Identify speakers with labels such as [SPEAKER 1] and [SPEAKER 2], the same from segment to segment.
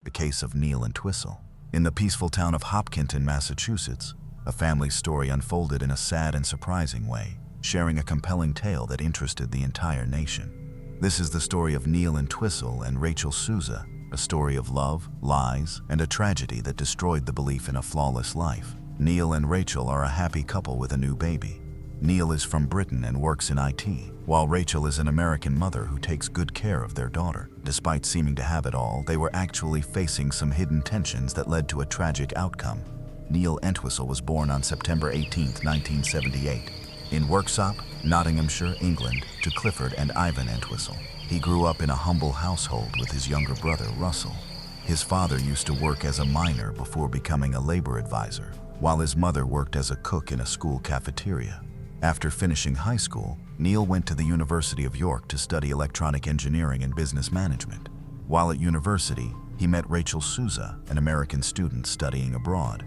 [SPEAKER 1] The case of Neil and Twistle. In the peaceful town of Hopkinton, Massachusetts, a family story unfolded in a sad and surprising way, sharing a compelling tale that interested the entire nation. This is the story of Neil and Twistle and Rachel Souza, a story of love, lies, and a tragedy that destroyed the belief in a flawless life. Neil and Rachel are a happy couple with a new baby. Neil is from Britain and works in IT, while Rachel is an American mother who takes good care of their daughter. Despite seeming to have it all, they were actually facing some hidden tensions that led to a tragic outcome. Neil Entwistle was born on September 18, 1978, in Worksop, Nottinghamshire, England, to Clifford and Ivan Entwistle. He grew up in a humble household with his younger brother, Russell. His father used to work as a miner before becoming a labor advisor, while his mother worked as a cook in a school cafeteria. After finishing high school, Neil went to the University of York to study electronic engineering and business management. While at university, he met Rachel Souza, an American student studying abroad.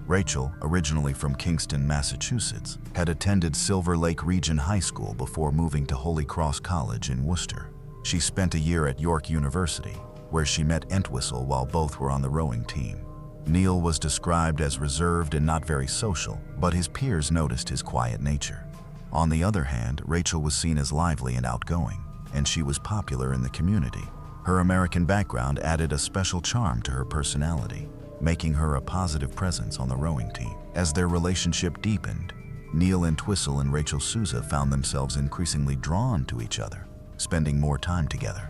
[SPEAKER 1] Rachel, originally from Kingston, Massachusetts, had attended Silver Lake Region High School before moving to Holy Cross College in Worcester. She spent a year at York University, where she met Entwistle while both were on the rowing team. Neil was described as reserved and not very social, but his peers noticed his quiet nature. On the other hand, Rachel was seen as lively and outgoing, and she was popular in the community. Her American background added a special charm to her personality, making her a positive presence on the rowing team. As their relationship deepened, Neil Entwistle and Rachel Souza found themselves increasingly drawn to each other, spending more time together.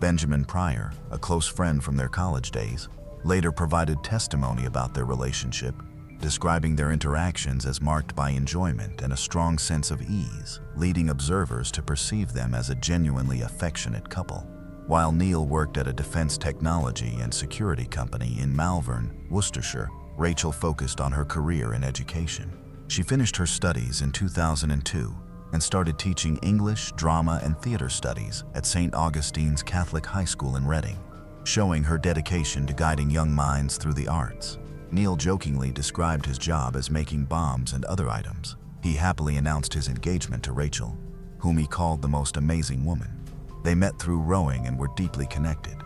[SPEAKER 1] Benjamin Pryor, a close friend from their college days, later provided testimony about their relationship, describing their interactions as marked by enjoyment and a strong sense of ease, leading observers to perceive them as a genuinely affectionate couple. While Neil worked at a defense technology and security company in Malvern, Worcestershire, Rachel focused on her career and education. She finished her studies in 2002 and started teaching English, drama, and theater studies at St. Augustine's Catholic High School in Reading, showing her dedication to guiding young minds through the arts. Neil jokingly described his job as making bombs and other items. He happily announced his engagement to Rachel, whom he called the most amazing woman. They met through rowing and were deeply connected.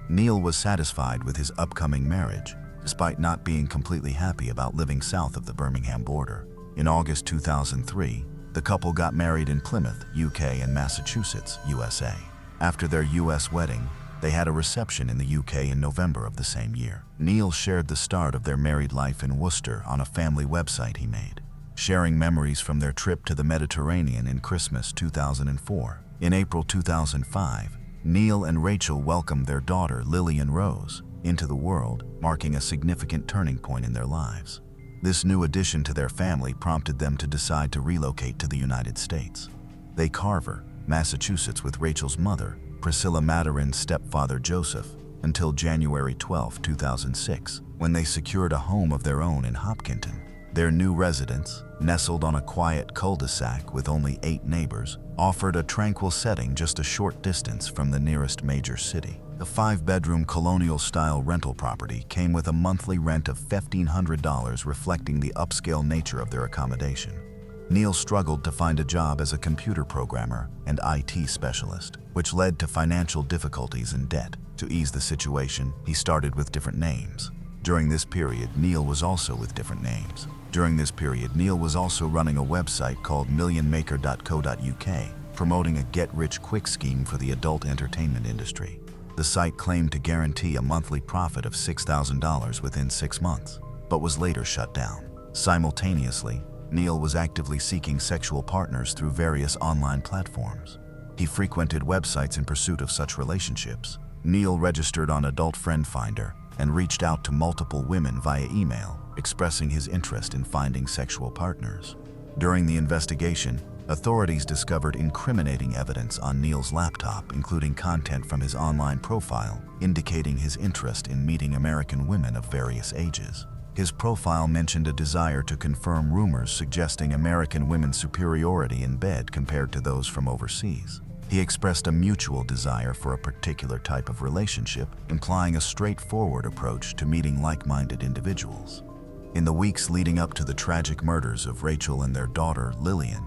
[SPEAKER 1] Neil was satisfied with his upcoming marriage, despite not being completely happy about living south of the Birmingham border. In August 2003, the couple got married in Plymouth, UK and Massachusetts, USA. After their US wedding, they had a reception in the UK in November of the same year. Neil shared the start of their married life in Worcester on a family website he made, sharing memories from their trip to the Mediterranean in Christmas 2004. In April 2005, Neil and Rachel welcomed their daughter, Lillian Rose, into the world, marking a significant turning point in their lives. This new addition to their family prompted them to decide to relocate to the United States. They Carver, Massachusetts with Rachel's mother, Priscilla Maturin's stepfather Joseph, until January 12, 2006, when they secured a home of their own in Hopkinton. Their new residence, nestled on a quiet cul-de-sac with only 8 neighbors, offered a tranquil setting just a short distance from the nearest major city. The 5-bedroom colonial-style rental property came with a monthly rent of $1,500, reflecting the upscale nature of their accommodation. Neil struggled to find a job as a computer programmer and IT specialist, which led to financial difficulties and debt. To ease the situation, he started with different names. During this period, Neil was also running a website called millionmaker.co.uk, promoting a get-rich-quick scheme for the adult entertainment industry. The site claimed to guarantee a monthly profit of $6,000 within 6 months, but was later shut down. Simultaneously, Neil was actively seeking sexual partners through various online platforms. He frequented websites in pursuit of such relationships. Neil registered on Adult Friend Finder and reached out to multiple women via email, expressing his interest in finding sexual partners. During the investigation, authorities discovered incriminating evidence on Neil's laptop, including content from his online profile, indicating his interest in meeting American women of various ages. His profile mentioned a desire to confirm rumors suggesting American women's superiority in bed compared to those from overseas. He expressed a mutual desire for a particular type of relationship, implying a straightforward approach to meeting like-minded individuals. In the weeks leading up to the tragic murders of Rachel and their daughter, Lillian,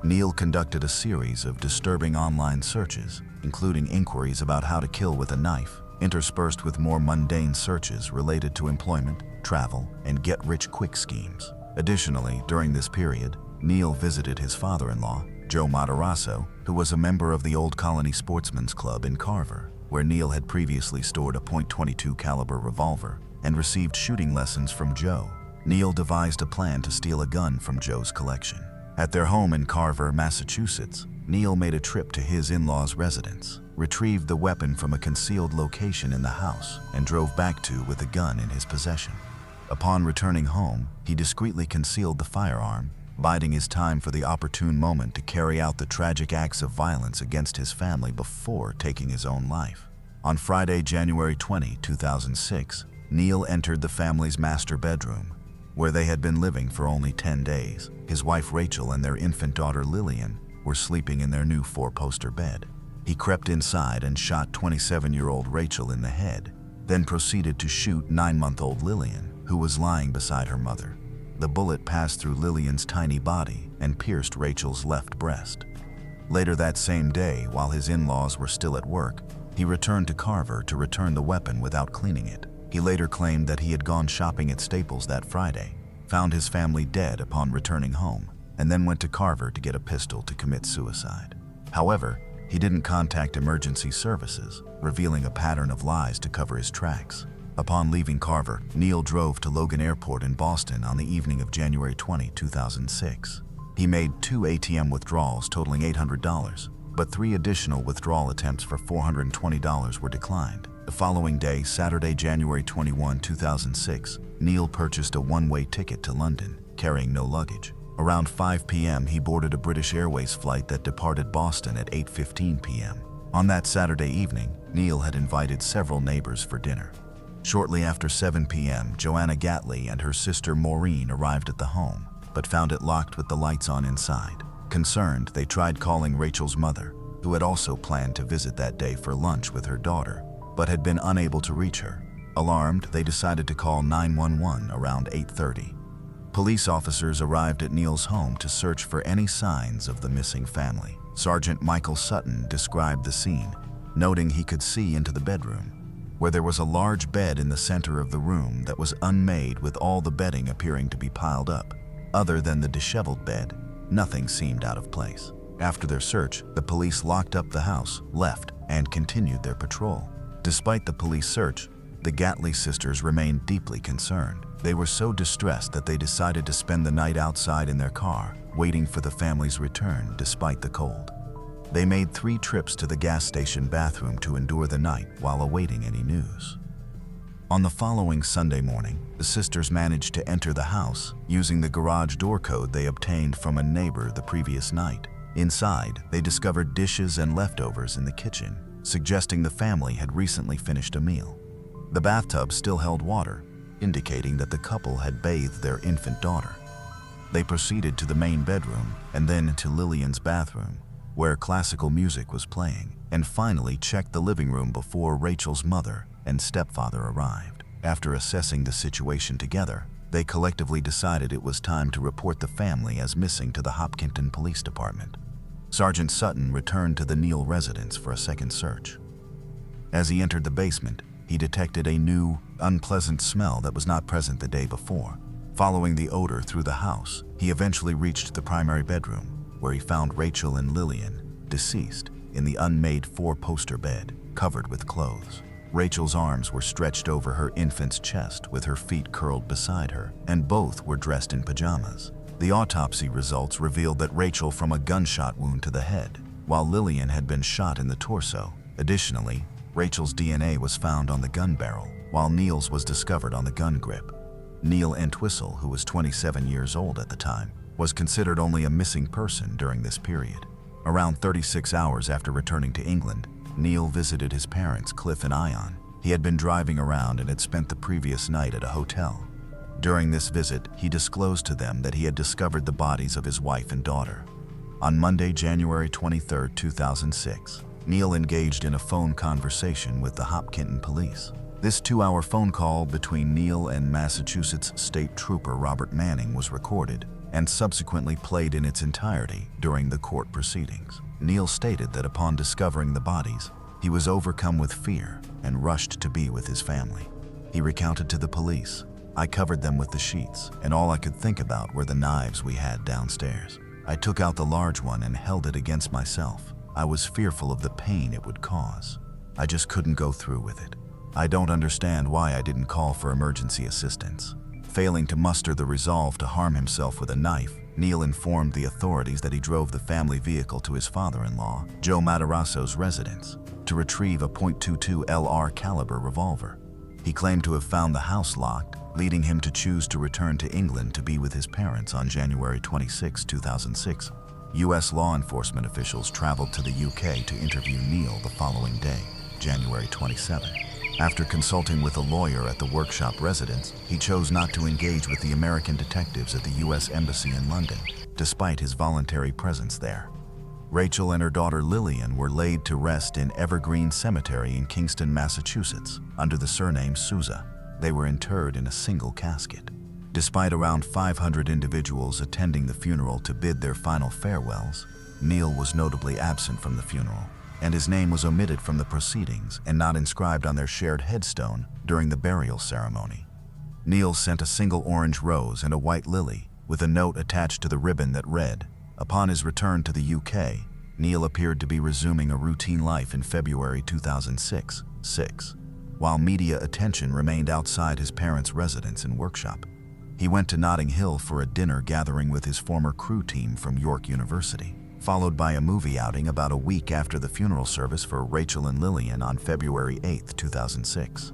[SPEAKER 1] Neil conducted a series of disturbing online searches, including inquiries about how to kill with a knife, interspersed with more mundane searches related to employment, travel, and get-rich-quick schemes. Additionally, during this period, Neil visited his father-in-law, Joe Matarazzo, who was a member of the Old Colony Sportsman's Club in Carver, where Neil had previously stored a .22 caliber revolver and received shooting lessons from Joe. Neil devised a plan to steal a gun from Joe's collection. At their home in Carver, Massachusetts, Neil made a trip to his in-laws' residence, retrieved the weapon from a concealed location in the house, and drove back with the gun in his possession. Upon returning home, he discreetly concealed the firearm, biding his time for the opportune moment to carry out the tragic acts of violence against his family before taking his own life. On Friday, January 20, 2006, Neil entered the family's master bedroom, where they had been living for only 10 days. His wife Rachel and their infant daughter Lillian were sleeping in their new 4-poster bed. He crept inside and shot 27-year-old Rachel in the head, then proceeded to shoot 9-month-old Lillian, who was lying beside her mother. The bullet passed through Lillian's tiny body and pierced Rachel's left breast. Later that same day, while his in-laws were still at work, he returned to Carver to return the weapon without cleaning it. He later claimed that he had gone shopping at Staples that Friday, found his family dead upon returning home, and then went to Carver to get a pistol to commit suicide. However, he didn't contact emergency services, revealing a pattern of lies to cover his tracks. Upon leaving Carver, Neil drove to Logan Airport in Boston on the evening of January 20, 2006. He made 2 ATM withdrawals totaling $800, but 3 additional withdrawal attempts for $420 were declined. The following day, Saturday, January 21, 2006, Neil purchased a one-way ticket to London, carrying no luggage. Around 5 p.m., he boarded a British Airways flight that departed Boston at 8:15 p.m. On that Saturday evening, Neil had invited several neighbors for dinner. Shortly after 7 p.m., Joanna Gatley and her sister Maureen arrived at the home, but found it locked with the lights on inside. Concerned, they tried calling Rachel's mother, who had also planned to visit that day for lunch with her daughter, but had been unable to reach her. Alarmed, they decided to call 911 around 8:30. Police officers arrived at Neil's home to search for any signs of the missing family. Sergeant Michael Sutton described the scene, noting he could see into the bedroom, where there was a large bed in the center of the room that was unmade, with all the bedding appearing to be piled up. Other than the disheveled bed, nothing seemed out of place. After their search, the police locked up the house, left, and continued their patrol. Despite the police search, the Gatley sisters remained deeply concerned. They were so distressed that they decided to spend the night outside in their car, waiting for the family's return despite the cold. They made 3 trips to the gas station bathroom to endure the night while awaiting any news. On the following Sunday morning, the sisters managed to enter the house using the garage door code they obtained from a neighbor the previous night. Inside, they discovered dishes and leftovers in the kitchen, suggesting the family had recently finished a meal. The bathtub still held water, indicating that the couple had bathed their infant daughter. They proceeded to the main bedroom and then to Lillian's bathroom, where classical music was playing, and finally checked the living room before Rachel's mother and stepfather arrived. After assessing the situation together, they collectively decided it was time to report the family as missing to the Hopkinton Police Department. Sergeant Sutton returned to the Neil residence for a second search. As he entered the basement, he detected a new, unpleasant smell that was not present the day before. Following the odor through the house, he eventually reached the primary bedroom, where he found Rachel and Lillian, deceased, in the unmade 4-poster bed, covered with clothes. Rachel's arms were stretched over her infant's chest with her feet curled beside her, and both were dressed in pajamas. The autopsy results revealed that Rachel from a gunshot wound to the head, while Lillian had been shot in the torso. Additionally, Rachel's DNA was found on the gun barrel, while Neil's was discovered on the gun grip. Neil Entwistle, who was 27 years old at the time, was considered only a missing person during this period. Around 36 hours after returning to England, Neil visited his parents, Cliff and Ion. He had been driving around and had spent the previous night at a hotel. During this visit, he disclosed to them that he had discovered the bodies of his wife and daughter. On Monday, January 23, 2006, Neil engaged in a phone conversation with the Hopkinton police. This 2-hour phone call between Neil and Massachusetts State Trooper Robert Manning was recorded and subsequently played in its entirety during the court proceedings. Neil stated that upon discovering the bodies, he was overcome with fear and rushed to be with his family. He recounted to the police, "I covered them with the sheets, and all I could think about were the knives we had downstairs. I took out the large one and held it against myself. I was fearful of the pain it would cause. I just couldn't go through with it. I don't understand why I didn't call for emergency assistance." Failing to muster the resolve to harm himself with a knife, Neil informed the authorities that he drove the family vehicle to his father-in-law, Joe Matarasso's residence, to retrieve a .22 LR caliber revolver. He claimed to have found the house locked, leading him to choose to return to England to be with his parents on January 26, 2006. U.S. law enforcement officials traveled to the UK to interview Neil the following day, January 27. After consulting with a lawyer at the workshop residence, he chose not to engage with the American detectives at the U.S. Embassy in London, despite his voluntary presence there. Rachel and her daughter Lillian were laid to rest in Evergreen Cemetery in Kingston, Massachusetts, under the surname Souza. They were interred in a single casket. Despite around 500 individuals attending the funeral to bid their final farewells, Neil was notably absent from the funeral, and his name was omitted from the proceedings and not inscribed on their shared headstone during the burial ceremony. Neil sent a single orange rose and a white lily, with a note attached to the ribbon that read, "Upon his return to the UK, Neil appeared to be resuming a routine life in February 2006. While media attention remained outside his parents' residence and workshop, he went to Notting Hill for a dinner gathering with his former crew team from York University, followed by a movie outing about a week after the funeral service for Rachel and Lillian on February 8, 2006.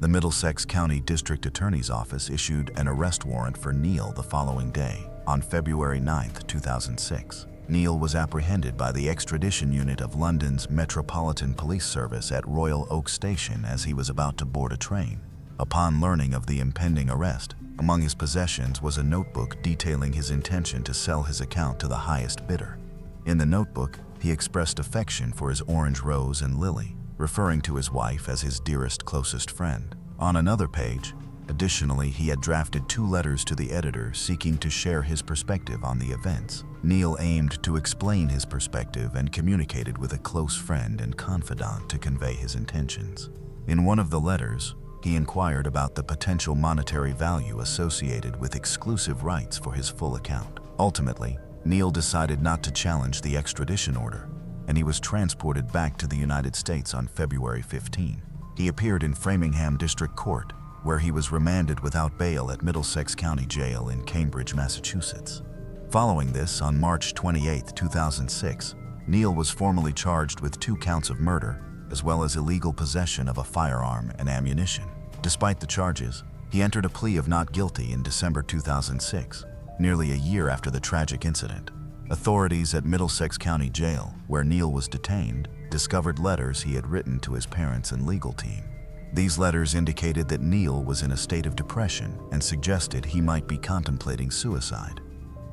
[SPEAKER 1] The Middlesex County District Attorney's Office issued an arrest warrant for Neil the following day, on February 9, 2006. Neil was apprehended by the extradition unit of London's Metropolitan Police Service at Royal Oak Station as he was about to board a train. Upon learning of the impending arrest, among his possessions was a notebook detailing his intention to sell his account to the highest bidder. In the notebook, he expressed affection for his orange rose and lily, referring to his wife as his dearest, closest friend. On another page, additionally, he had drafted 2 letters to the editor seeking to share his perspective on the events. Neil aimed to explain his perspective and communicated with a close friend and confidant to convey his intentions. In one of the letters, he inquired about the potential monetary value associated with exclusive rights for his full account. Ultimately, Neil decided not to challenge the extradition order, and he was transported back to the United States on February 15. He appeared in Framingham District Court, where he was remanded without bail at Middlesex County Jail in Cambridge, Massachusetts. Following this, on March 28, 2006, Neil was formally charged with 2 counts of murder, as well as illegal possession of a firearm and ammunition. Despite the charges, he entered a plea of not guilty in December 2006, nearly a year after the tragic incident. Authorities at Middlesex County Jail, where Neil was detained, discovered letters he had written to his parents and legal team. These letters indicated that Neil was in a state of depression and suggested he might be contemplating suicide.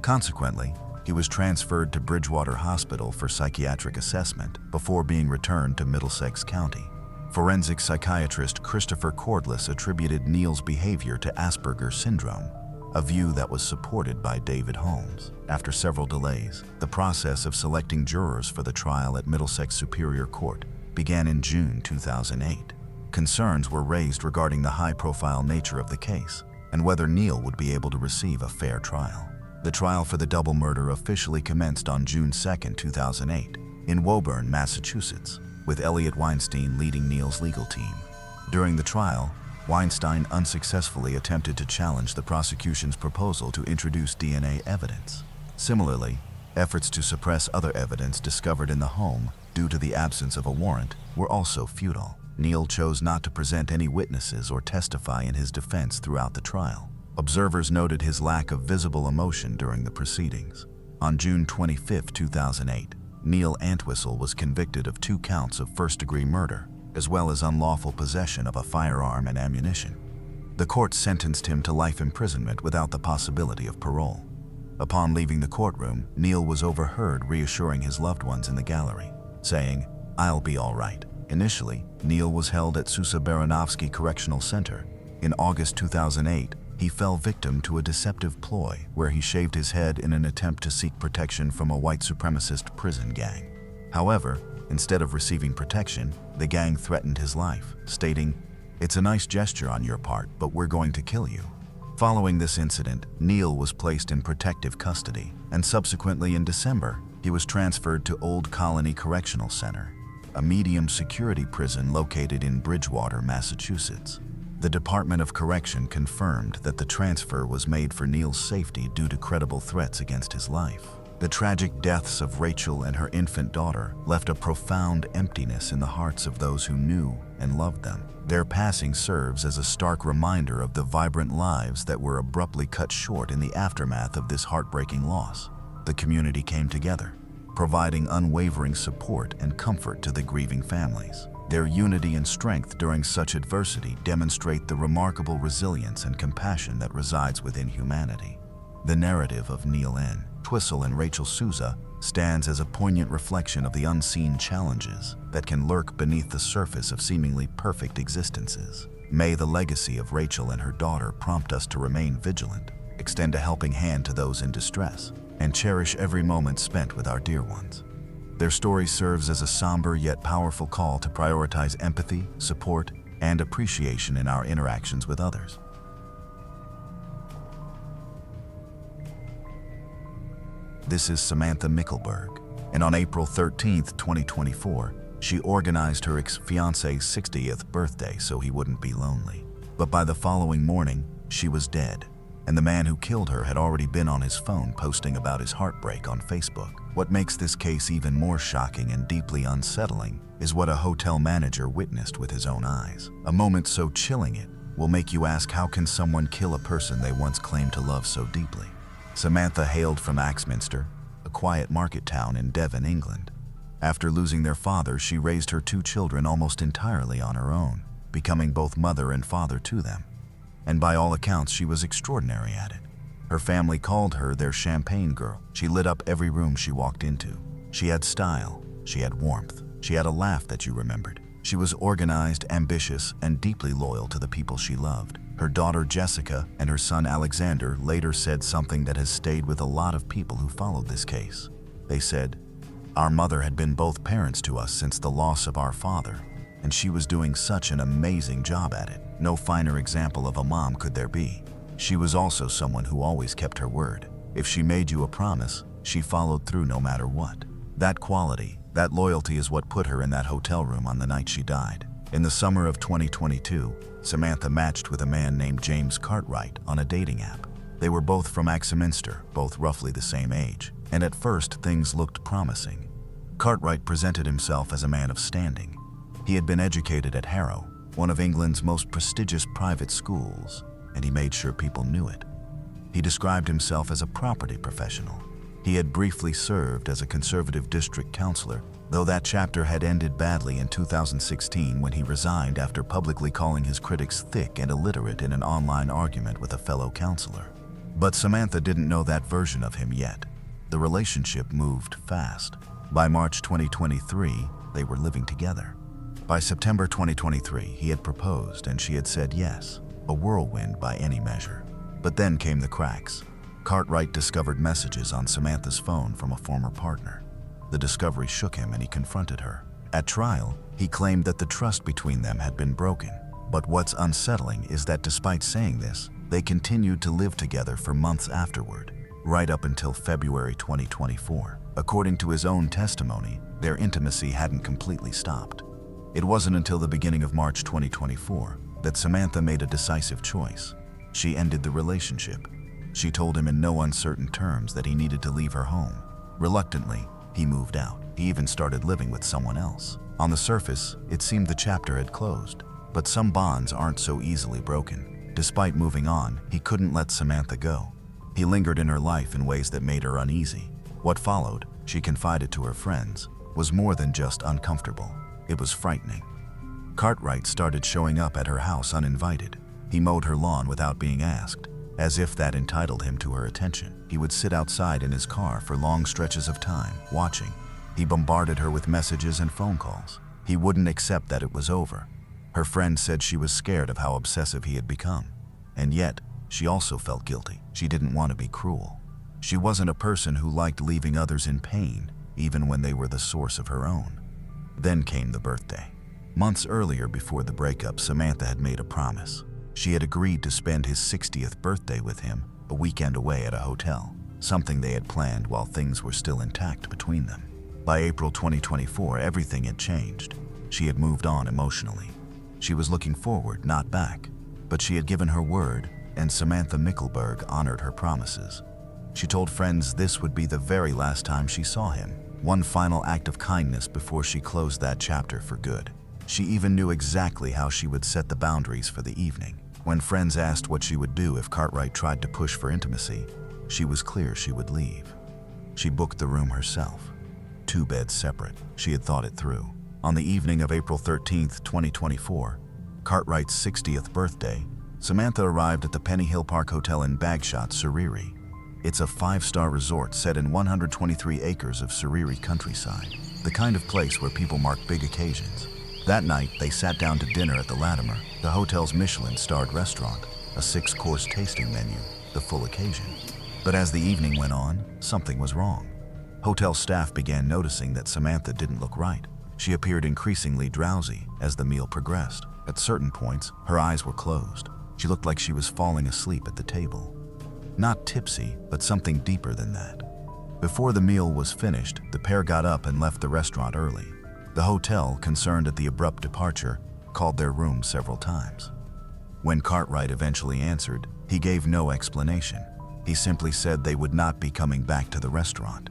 [SPEAKER 1] Consequently, he was transferred to Bridgewater Hospital for psychiatric assessment before being returned to Middlesex County. Forensic psychiatrist Christopher Cordless attributed Neil's behavior to Asperger's syndrome, a view that was supported by David Holmes. After several delays, the process of selecting jurors for the trial at Middlesex Superior Court began in June 2008. Concerns were raised regarding the high-profile nature of the case and whether Neil would be able to receive a fair trial. The trial for the double murder officially commenced on June 2, 2008, in Woburn, Massachusetts, with Elliot Weinstein leading Neil's legal team. During the trial, Weinstein unsuccessfully attempted to challenge the prosecution's proposal to introduce DNA evidence. Similarly, efforts to suppress other evidence discovered in the home due to the absence of a warrant were also futile. Neil chose not to present any witnesses or testify in his defense throughout the trial. Observers noted his lack of visible emotion during the proceedings. On June 25, 2008, Neil Antwistle was convicted of 2 counts of first-degree murder, as well as unlawful possession of a firearm and ammunition. The court sentenced him to life imprisonment without the possibility of parole. Upon leaving the courtroom, Neil was overheard reassuring his loved ones in the gallery, saying, "I'll be all right." Initially, Neil was held at Sousa Baranovsky Correctional Center. In August 2008, he fell victim to a deceptive ploy where he shaved his head in an attempt to seek protection from a white supremacist prison gang. However, Instead of receiving protection, the gang threatened his life, stating, "It's a nice gesture on your part, but we're going to kill you." Following this incident, Neil was placed in protective custody, and subsequently in December, he was transferred to Old Colony Correctional Center, a medium-security prison located in Bridgewater, Massachusetts. The Department of Correction confirmed that the transfer was made for Neil's safety due to credible threats against his life. The tragic deaths of Rachel and her infant daughter left a profound emptiness in the hearts of those who knew and loved them. Their passing serves as a stark reminder of the vibrant lives that were abruptly cut short in the aftermath of this heartbreaking loss. The community came together, providing unwavering support and comfort to the grieving families. Their unity and strength during such adversity demonstrate the remarkable resilience and compassion that resides within humanity. The narrative of Neil N. Twistle and Rachel Souza stands as a poignant reflection of the unseen challenges that can lurk beneath the surface of seemingly perfect existences. May the legacy of Rachel and her daughter prompt us to remain vigilant, extend a helping hand to those in distress, and cherish every moment spent with our dear ones. Their story serves as a somber yet powerful call to prioritize empathy, support, and appreciation in our interactions with others. This is Samantha Mickelberg, and on April 13, 2024, she organized her ex-fiancé's 60th birthday so he wouldn't be lonely. But by the following morning, she was dead, and the man who killed her had already been on his phone posting about his heartbreak on Facebook. What makes this case even more shocking and deeply unsettling is what a hotel manager witnessed with his own eyes. A moment so chilling it will make you ask, how can someone kill a person they once claimed to love so deeply? Samantha hailed from Axminster, a quiet market town in Devon, England. After losing their father, she raised her two children almost entirely on her own, becoming both mother and father to them. And by all accounts, she was extraordinary at it. Her family called her their champagne girl. She lit up every room she walked into. She had style, she had warmth, she had a laugh that you remembered. She was organized, ambitious, and deeply loyal to the people she loved. Her daughter Jessica and her son Alexander later said something that has stayed with a lot of people who followed this case. They said, "Our mother had been both parents to us since the loss of our father, and she was doing such an amazing job at it. No finer example of a mom could there be. She was also someone who always kept her word. If she made you a promise, she followed through no matter what." That quality, that loyalty is what put her in that hotel room on the night she died. In the summer of 2022, Samantha matched with a man named James Cartwright on a dating app. They were both from Axminster, both roughly the same age, and at first things looked promising. Cartwright presented himself as a man of standing. He had been educated at Harrow, one of England's most prestigious private schools, and he made sure people knew it. He described himself as a property professional. He had briefly served as a Conservative district councillor, though that chapter had ended badly in 2016 when he resigned after publicly calling his critics thick and illiterate in an online argument with a fellow councillor. But Samantha didn't know that version of him yet. The relationship moved fast. By March 2023, they were living together. By September 2023, he had proposed and she had said yes, a whirlwind by any measure. But then came the cracks. Cartwright discovered messages on Samantha's phone from a former partner. The discovery shook him and he confronted her. At trial, he claimed that the trust between them had been broken. But what's unsettling is that despite saying this, they continued to live together for months afterward, right up until February 2024. According to his own testimony, their intimacy hadn't completely stopped. It wasn't until the beginning of March 2024 that Samantha made a decisive choice. She ended the relationship. She told him in no uncertain terms that he needed to leave her home. Reluctantly, he moved out. He even started living with someone else. On the surface, it seemed the chapter had closed, but some bonds aren't so easily broken. Despite moving on, he couldn't let Samantha go. He lingered in her life in ways that made her uneasy. What followed, she confided to her friends, was more than just uncomfortable. It was frightening. Cartwright started showing up at her house uninvited. He mowed her lawn without being asked, as if that entitled him to her attention. He would sit outside in his car for long stretches of time, watching. He bombarded her with messages and phone calls. He wouldn't accept that it was over. Her friend said she was scared of how obsessive he had become. And yet, she also felt guilty. She didn't want to be cruel. She wasn't a person who liked leaving others in pain, even when they were the source of her own. Then came the birthday. Months earlier, before the breakup, Samantha had made a promise. She had agreed to spend his 60th birthday with him, a weekend away at a hotel, something they had planned while things were still intact between them. By April 2024, everything had changed. She had moved on emotionally. She was looking forward, not back. But she had given her word, and Samantha Mickelberg honored her promises. She told friends this would be the very last time she saw him, one final act of kindness before she closed that chapter for good. She even knew exactly how she would set the boundaries for the evening. When friends asked what she would do if Cartwright tried to push for intimacy, she was clear she would leave. She booked the room herself. 2 beds separate. She had thought it through. On the evening of April 13th, 2024, Cartwright's 60th birthday, Samantha arrived at the Penny Hill Park Hotel in Bagshot, Surrey. It's a 5-star resort set in 123 acres of Surrey countryside, the kind of place where people mark big occasions. That night, they sat down to dinner at the Latimer, the hotel's Michelin-starred restaurant, a 6-course tasting menu, the full occasion. But as the evening went on, something was wrong. Hotel staff began noticing that Samantha didn't look right. She appeared increasingly drowsy as the meal progressed. At certain points, her eyes were closed. She looked like she was falling asleep at the table. Not tipsy, but something deeper than that. Before the meal was finished, the pair got up and left the restaurant early. The hotel, concerned at the abrupt departure, called their room several times. When Cartwright eventually answered, he gave no explanation. He simply said they would not be coming back to the restaurant.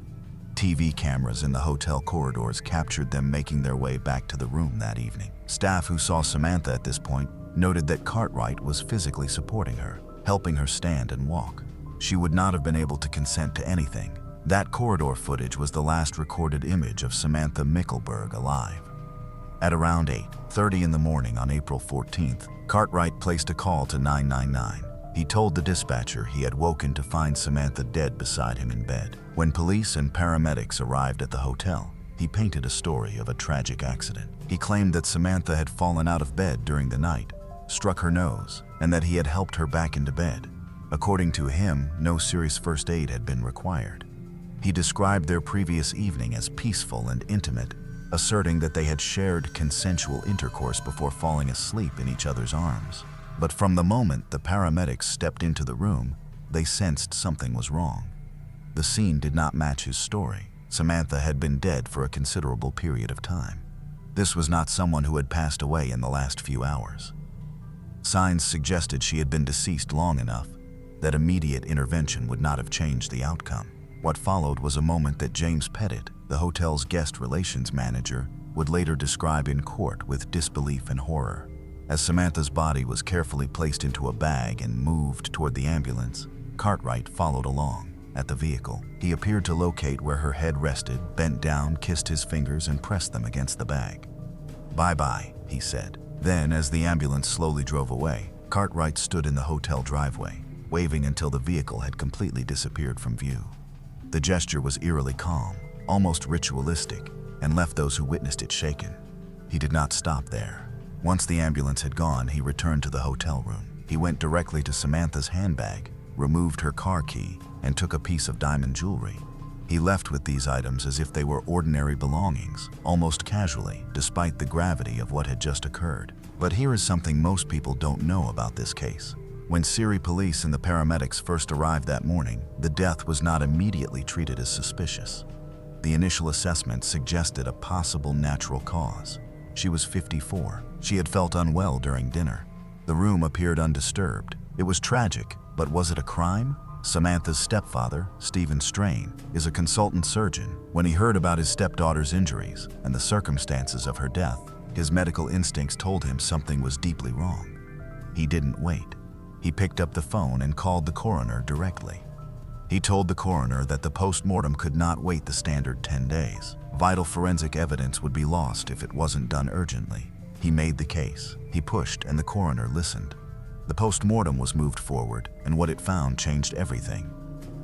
[SPEAKER 1] TV cameras in the hotel corridors captured them making their way back to the room that evening. Staff who saw Samantha at this point noted that Cartwright was physically supporting her, helping her stand and walk. She would not have been able to consent to anything. That corridor footage was the last recorded image of Samantha Mickelberg alive. At around 8:30 in the morning on April 14th, Cartwright placed a call to 999. He told the dispatcher he had woken to find Samantha dead beside him in bed. When police and paramedics arrived at the hotel, he painted a story of a tragic accident. He claimed that Samantha had fallen out of bed during the night, struck her nose, and that he had helped her back into bed. According to him, no serious first aid had been required. He described their previous evening as peaceful and intimate, asserting that they had shared consensual intercourse before falling asleep in each other's arms. But from the moment the paramedics stepped into the room, they sensed something was wrong. The scene did not match his story. Samantha had been dead for a considerable period of time. This was not someone who had passed away in the last few hours. Signs suggested she had been deceased long enough that immediate intervention would not have changed the outcome. What followed was a moment that James Pettit, the hotel's guest relations manager, would later describe in court with disbelief and horror. As Samantha's body was carefully placed into a bag and moved toward the ambulance, Cartwright followed along. At the vehicle, he appeared to locate where her head rested, bent down, kissed his fingers, and pressed them against the bag. "Bye-bye," he said. Then, as the ambulance slowly drove away, Cartwright stood in the hotel driveway, waving until the vehicle had completely disappeared from view. The gesture was eerily calm, almost ritualistic, and left those who witnessed it shaken. He did not stop there. Once the ambulance had gone, he returned to the hotel room. He went directly to Samantha's handbag, removed her car key, and took a piece of diamond jewelry. He left with these items as if they were ordinary belongings, almost casually, despite the gravity of what had just occurred. But here is something most people don't know about this case. When Surrey police and the paramedics first arrived that morning, the death was not immediately treated as suspicious. The initial assessment suggested a possible natural cause. She was 54. She had felt unwell during dinner. The room appeared undisturbed. It was tragic, but was it a crime? Samantha's stepfather, Stephen Strain, is a consultant surgeon. When he heard about his stepdaughter's injuries and the circumstances of her death, his medical instincts told him something was deeply wrong. He didn't wait. He picked up the phone and called the coroner directly. He told the coroner that the post-mortem could not wait the standard 10 days. Vital forensic evidence would be lost if it wasn't done urgently. He made the case. He pushed, and the coroner listened. The post-mortem was moved forward, and what it found changed everything.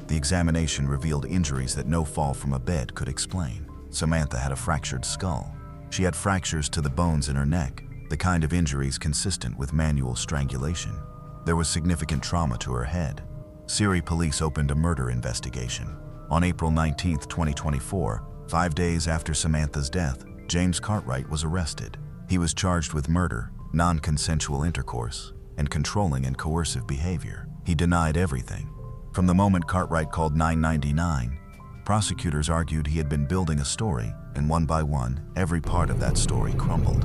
[SPEAKER 1] The examination revealed injuries that no fall from a bed could explain. Samantha had a fractured skull. She had fractures to the bones in her neck, the kind of injuries consistent with manual strangulation. There was significant trauma to her head. Surrey police opened a murder investigation. On April 19, 2024, 5 days after Samantha's death, James Cartwright was arrested. He was charged with murder, non-consensual intercourse, and controlling and coercive behavior. He denied everything. From the moment Cartwright called 999, prosecutors argued he had been building a story, and one by one, every part of that story crumbled.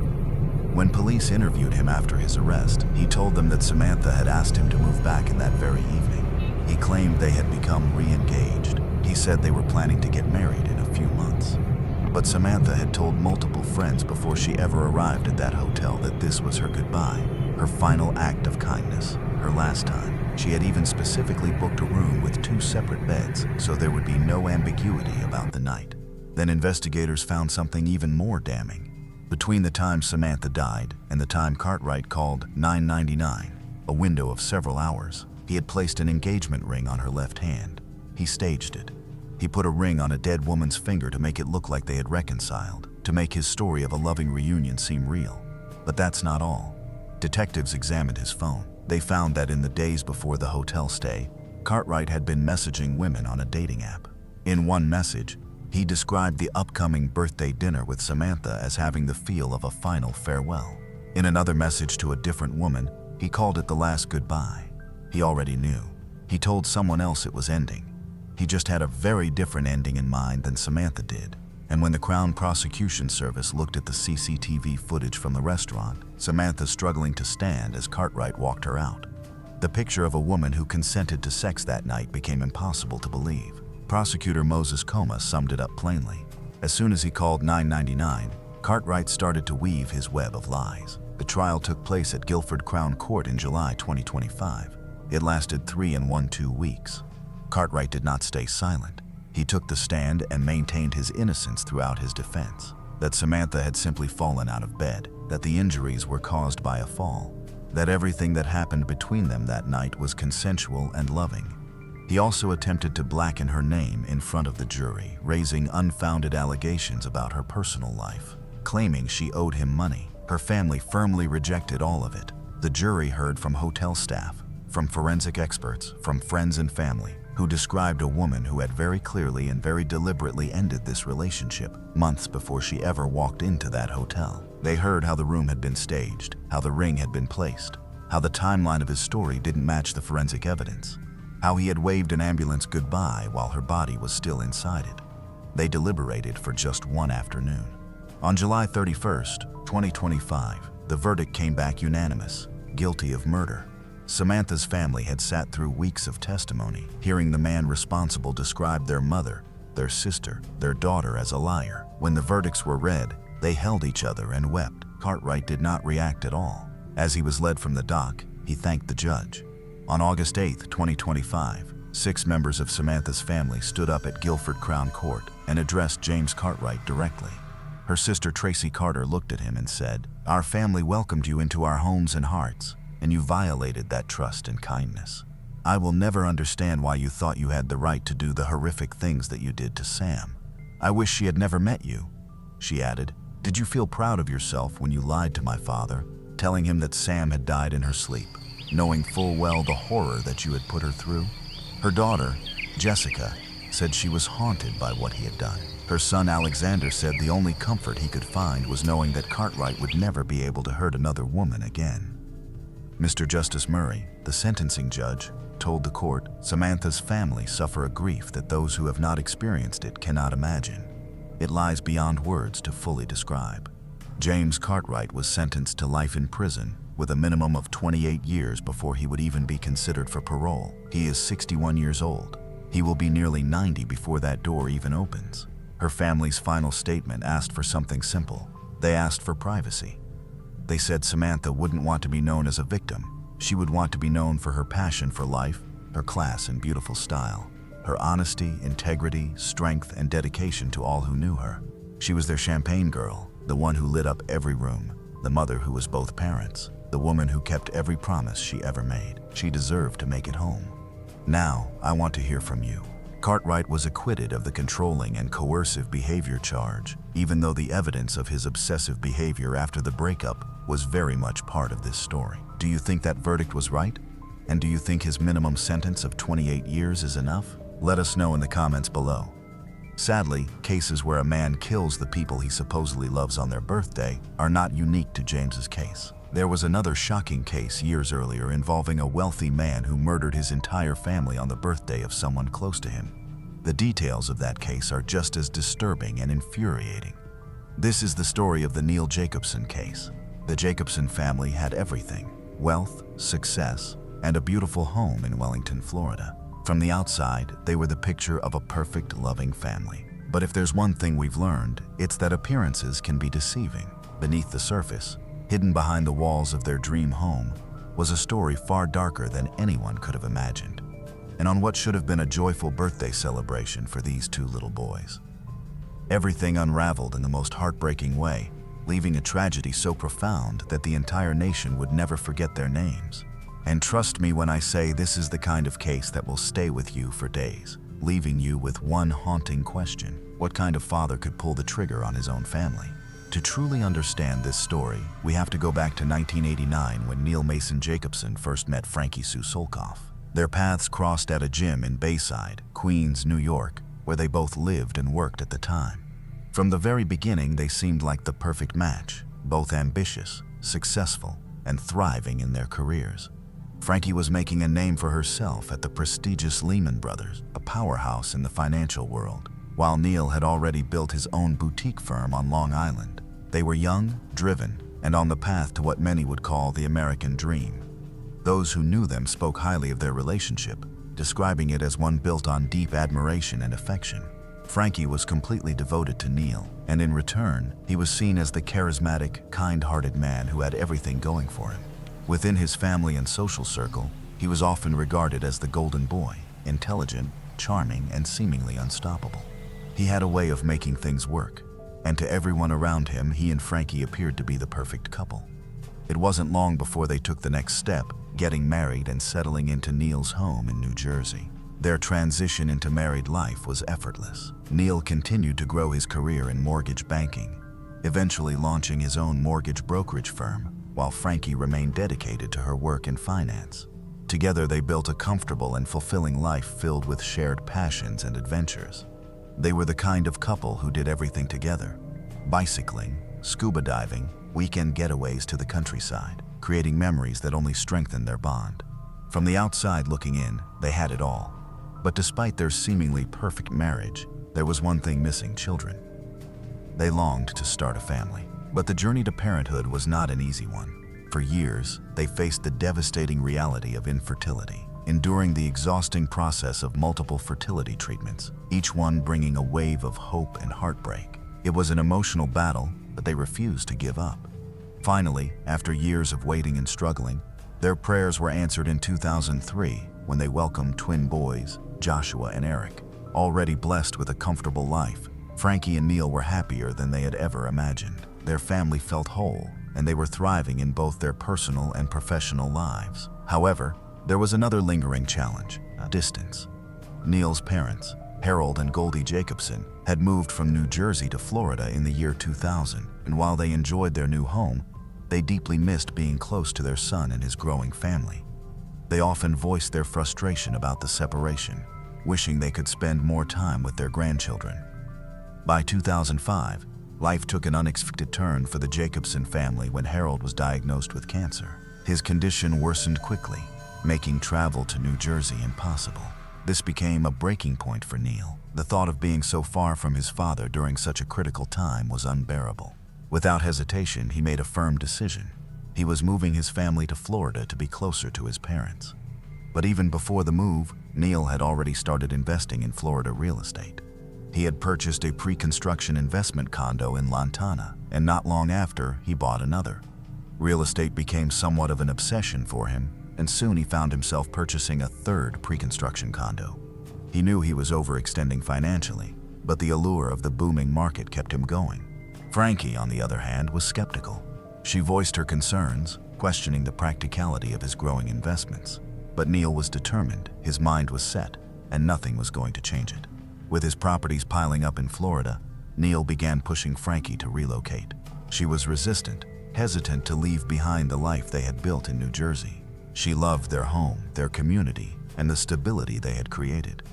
[SPEAKER 1] When police interviewed him after his arrest, he told them that Samantha had asked him to move back in that very evening. He claimed they had become re-engaged. He said they were planning to get married in a few months. But Samantha had told multiple friends before she ever arrived at that hotel that this was her goodbye, her final act of kindness, her last time. She had even specifically booked a room with 2 separate beds, so there would be no ambiguity about the night. Then investigators found something even more damning. Between the time Samantha died and the time Cartwright called 999, a window of several hours, he had placed an engagement ring on her left hand. He staged it. He put a ring on a dead woman's finger to make it look like they had reconciled, to make his story of a loving reunion seem real. But that's not all. Detectives examined his phone. They found that in the days before the hotel stay, Cartwright had been messaging women on a dating app. In one message, he described the upcoming birthday dinner with Samantha as having the feel of a final farewell. In another message to a different woman, he called it the last goodbye. He already knew. He told someone else it was ending. He just had a very different ending in mind than Samantha did. And when the Crown Prosecution Service looked at the CCTV footage from the restaurant, Samantha struggling to stand as Cartwright walked her out. The picture of a woman who consented to sex that night became impossible to believe. Prosecutor Moses Coma summed it up plainly. As soon as he called 999, Cartwright started to weave his web of lies. The trial took place at Guilford Crown Court in July 2025. It lasted 3 1/2 weeks. Cartwright did not stay silent. He took the stand and maintained his innocence throughout his defense, that Samantha had simply fallen out of bed, that the injuries were caused by a fall, that everything that happened between them that night was consensual and loving. He also attempted to blacken her name in front of the jury, raising unfounded allegations about her personal life, claiming she owed him money. Her family firmly rejected all of it. The jury heard from hotel staff, from forensic experts, from friends and family, who described a woman who had very clearly and very deliberately ended this relationship months before she ever walked into that hotel. They heard how the room had been staged, how the ring had been placed, how the timeline of his story didn't match the forensic evidence, how he had waved an ambulance goodbye while her body was still inside it. They deliberated for just one afternoon. On July 31st, 2025, the verdict came back unanimous, guilty of murder. Samantha's family had sat through weeks of testimony, hearing the man responsible describe their mother, their sister, their daughter as a liar. When the verdicts were read, they held each other and wept. Cartwright did not react at all. As he was led from the dock, he thanked the judge. On August 8, 2025, 6 members of Samantha's family stood up at Guilford Crown Court and addressed James Cartwright directly. Her sister Tracy Carter looked at him and said, "Our family welcomed you into our homes and hearts, and you violated that trust and kindness. I will never understand why you thought you had the right to do the horrific things that you did to Sam. I wish she had never met you." She added, "Did you feel proud of yourself when you lied to my father, telling him that Sam had died in her sleep, knowing full well the horror that you had put her through?" Her daughter, Jessica, said she was haunted by what he had done. Her son Alexander said the only comfort he could find was knowing that Cartwright would never be able to hurt another woman again. Mr. Justice Murray, the sentencing judge, told the court, "Samantha's family suffer a grief that those who have not experienced it cannot imagine. It lies beyond words to fully describe." James Cartwright was sentenced to life in prison, with a minimum of 28 years before he would even be considered for parole. He is 61 years old. He will be nearly 90 before that door even opens. Her family's final statement asked for something simple. They asked for privacy. They said Samantha wouldn't want to be known as a victim. She would want to be known for her passion for life, her class and beautiful style, her honesty, integrity, strength, and dedication to all who knew her. She was their champagne girl, the one who lit up every room, the mother who was both parents, the woman who kept every promise she ever made. She deserved to make it home. Now, I want to hear from you. Cartwright was acquitted of the controlling and coercive behavior charge, even though the evidence of his obsessive behavior after the breakup was very much part of this story. Do you think that verdict was right? And do you think his minimum sentence of 28 years is enough? Let us know in the comments below. Sadly, cases where a man kills the people he supposedly loves on their birthday are not unique to James's case. There was another shocking case years earlier involving a wealthy man who murdered his entire family on the birthday of someone close to him. The details of that case are just as disturbing and infuriating. This is the story of the Neil Jacobson case. The Jacobson family had everything: wealth, success, and a beautiful home in Wellington, Florida. From the outside, they were the picture of a perfect, loving family. But if there's one thing we've learned, it's that appearances can be deceiving. Beneath the surface, hidden behind the walls of their dream home, was a story far darker than anyone could have imagined. And on what should have been a joyful birthday celebration for these two little boys, everything unraveled in the most heartbreaking way, leaving a tragedy so profound that the entire nation would never forget their names. And trust me when I say this is the kind of case that will stay with you for days, leaving you with one haunting question: what kind of father could pull the trigger on his own family? To truly understand this story, we have to go back to 1989 when Neil Mason Jacobson first met Frankie Sue Solkoff. Their paths crossed at a gym in Bayside, Queens, New York, where they both lived and worked at the time. From the very beginning, they seemed like the perfect match, both ambitious, successful, and thriving in their careers. Frankie was making a name for herself at the prestigious Lehman Brothers, a powerhouse in the financial world, while Neil had already built his own boutique firm on Long Island. They were young, driven, and on the path to what many would call the American dream. Those who knew them spoke highly of their relationship, describing it as one built on deep admiration and affection. Frankie was completely devoted to Neil, and in return, he was seen as the charismatic, kind-hearted man who had everything going for him. Within his family and social circle, he was often regarded as the golden boy, intelligent, charming, and seemingly unstoppable. He had a way of making things work, and to everyone around him, he and Frankie appeared to be the perfect couple. It wasn't long before they took the next step, getting married and settling into Neil's home in New Jersey. Their transition into married life was effortless. Neil continued to grow his career in mortgage banking, eventually launching his own mortgage brokerage firm, while Frankie remained dedicated to her work in finance. Together, they built a comfortable and fulfilling life filled with shared passions and adventures. They were the kind of couple who did everything together: bicycling, scuba diving, weekend getaways to the countryside, creating memories that only strengthened their bond. From the outside looking in, they had it all. But despite their seemingly perfect marriage, there was one thing missing: children. They longed to start a family, but the journey to parenthood was not an easy one. For years, they faced the devastating reality of infertility, enduring the exhausting process of multiple fertility treatments, each one bringing a wave of hope and heartbreak. It was an emotional battle, but they refused to give up. Finally, after years of waiting and struggling, their prayers were answered in 2003 when they welcomed twin boys, Joshua and Eric. Already blessed with a comfortable life, Frankie and Neil were happier than they had ever imagined. Their family felt whole, and they were thriving in both their personal and professional lives. However, there was another lingering challenge: distance. Neil's parents, Harold and Goldie Jacobson, had moved from New Jersey to Florida in the year 2000, and while they enjoyed their new home, they deeply missed being close to their son and his growing family. They often voiced their frustration about the separation, wishing they could spend more time with their grandchildren. By 2005, life took an unexpected turn for the Jacobson family when Harold was diagnosed with cancer. His condition worsened quickly, making travel to New Jersey impossible. This became a breaking point for Neil. The thought of being so far from his father during such a critical time was unbearable. Without hesitation, he made a firm decision. He was moving his family to Florida to be closer to his parents. But even before the move, Neil had already started investing in Florida real estate. He had purchased a pre-construction investment condo in Lantana, and not long after, he bought another. Real estate became somewhat of an obsession for him, and soon he found himself purchasing a third pre-construction condo. He knew he was overextending financially, but the allure of the booming market kept him going. Frankie, on the other hand, was skeptical. She voiced her concerns, questioning the practicality of his growing investments. But Neil was determined, his mind was set, and nothing was going to change it. With his properties piling up in Florida, Neil began pushing Frankie to relocate. She was resistant, hesitant to leave behind the life they had built in New Jersey. She loved their home, their community, and the stability they had created.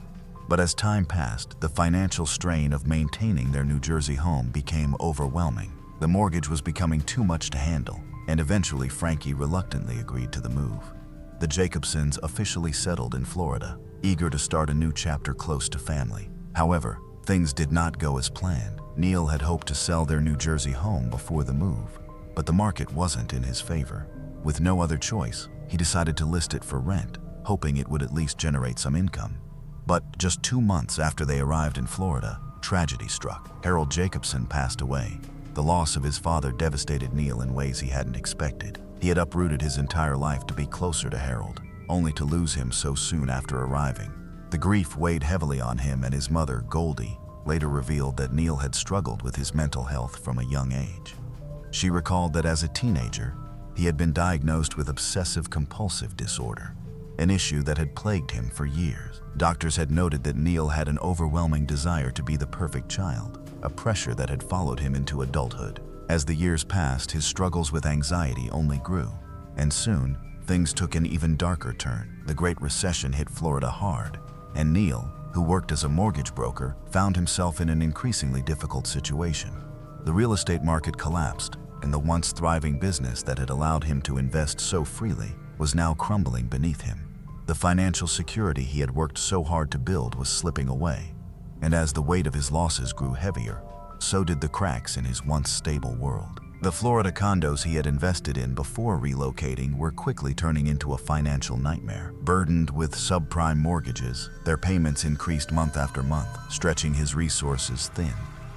[SPEAKER 1] But as time passed, the financial strain of maintaining their New Jersey home became overwhelming. The mortgage was becoming too much to handle, and eventually Frankie reluctantly agreed to the move. The Jacobsons officially settled in Florida, eager to start a new chapter close to family. However, things did not go as planned. Neil had hoped to sell their New Jersey home before the move, but the market wasn't in his favor. With no other choice, he decided to list it for rent, hoping it would at least generate some income. But just 2 months after they arrived in Florida, tragedy struck. Harold Jacobson passed away. The loss of his father devastated Neil in ways he hadn't expected. He had uprooted his entire life to be closer to Harold, only to lose him so soon after arriving. The grief weighed heavily on him, and his mother, Goldie, later revealed that Neil had struggled with his mental health from a young age. She recalled that as a teenager, he had been diagnosed with obsessive-compulsive disorder, an issue that had plagued him for years. Doctors had noted that Neil had an overwhelming desire to be the perfect child, a pressure that had followed him into adulthood. As the years passed, his struggles with anxiety only grew, and soon, things took an even darker turn. The Great Recession hit Florida hard, and Neil, who worked as a mortgage broker, found himself in an increasingly difficult situation. The real estate market collapsed, and the once thriving business that had allowed him to invest so freely was now crumbling beneath him. The financial security he had worked so hard to build was slipping away, and as the weight of his losses grew heavier, so did the cracks in his once stable world. The Florida condos he had invested in before relocating were quickly turning into a financial nightmare. Burdened with subprime mortgages, their payments increased month after month, stretching his resources thin.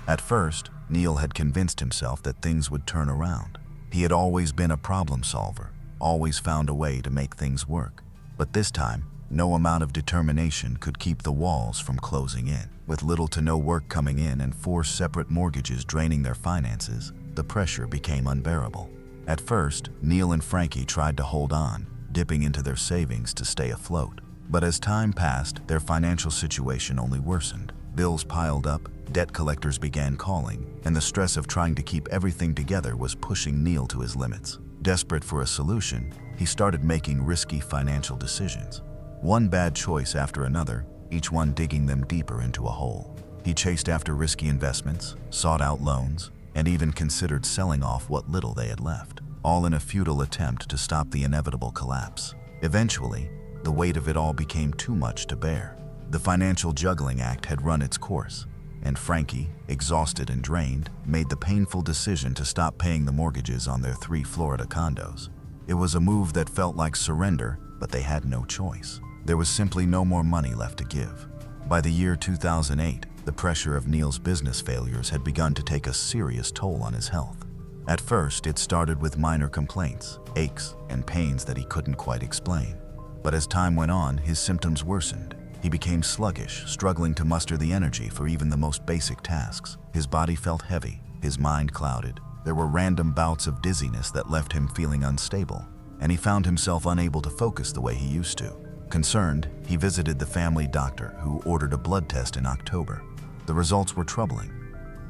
[SPEAKER 1] At first, Neil had convinced himself that things would turn around. He had always been a problem solver, always found a way to make things work. But this time, no amount of determination could keep the walls from closing in. With little to no work coming in and 4 separate mortgages draining their finances, the pressure became unbearable. At first, Neil and Frankie tried to hold on, dipping into their savings to stay afloat. But as time passed, their financial situation only worsened. Bills piled up, debt collectors began calling, and the stress of trying to keep everything together was pushing Neil to his limits. Desperate for a solution, he started making risky financial decisions. One bad choice after another, each one digging them deeper into a hole. He chased after risky investments, sought out loans, and even considered selling off what little they had left, all in a futile attempt to stop the inevitable collapse. Eventually, the weight of it all became too much to bear. The financial juggling act had run its course, and Frankie, exhausted and drained, made the painful decision to stop paying the mortgages on their 3 Florida condos. It was a move that felt like surrender, but they had no choice. There was simply no more money left to give. By the year 2008, the pressure of Neil's business failures had begun to take a serious toll on his health. At first, it started with minor complaints, aches, and pains that he couldn't quite explain. But as time went on, his symptoms worsened. He became sluggish, struggling to muster the energy for even the most basic tasks. His body felt heavy, his mind clouded. There were random bouts of dizziness that left him feeling unstable, and he found himself unable to focus the way he used to. Concerned, he visited the family doctor, who ordered a blood test in October. The results were troubling.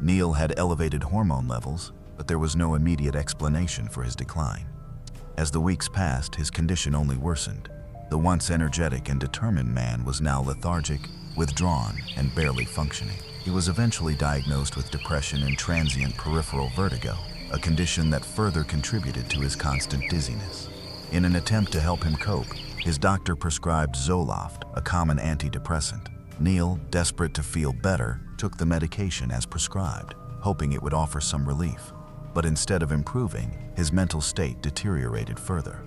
[SPEAKER 1] Neil had elevated hormone levels, but there was no immediate explanation for his decline. As the weeks passed, his condition only worsened. The once energetic and determined man was now lethargic, withdrawn, and barely functioning. He was eventually diagnosed with depression and transient peripheral vertigo, a condition that further contributed to his constant dizziness. In an attempt to help him cope, his doctor prescribed Zoloft, a common antidepressant. Neil, desperate to feel better, took the medication as prescribed, hoping it would offer some relief. But instead of improving, his mental state deteriorated further.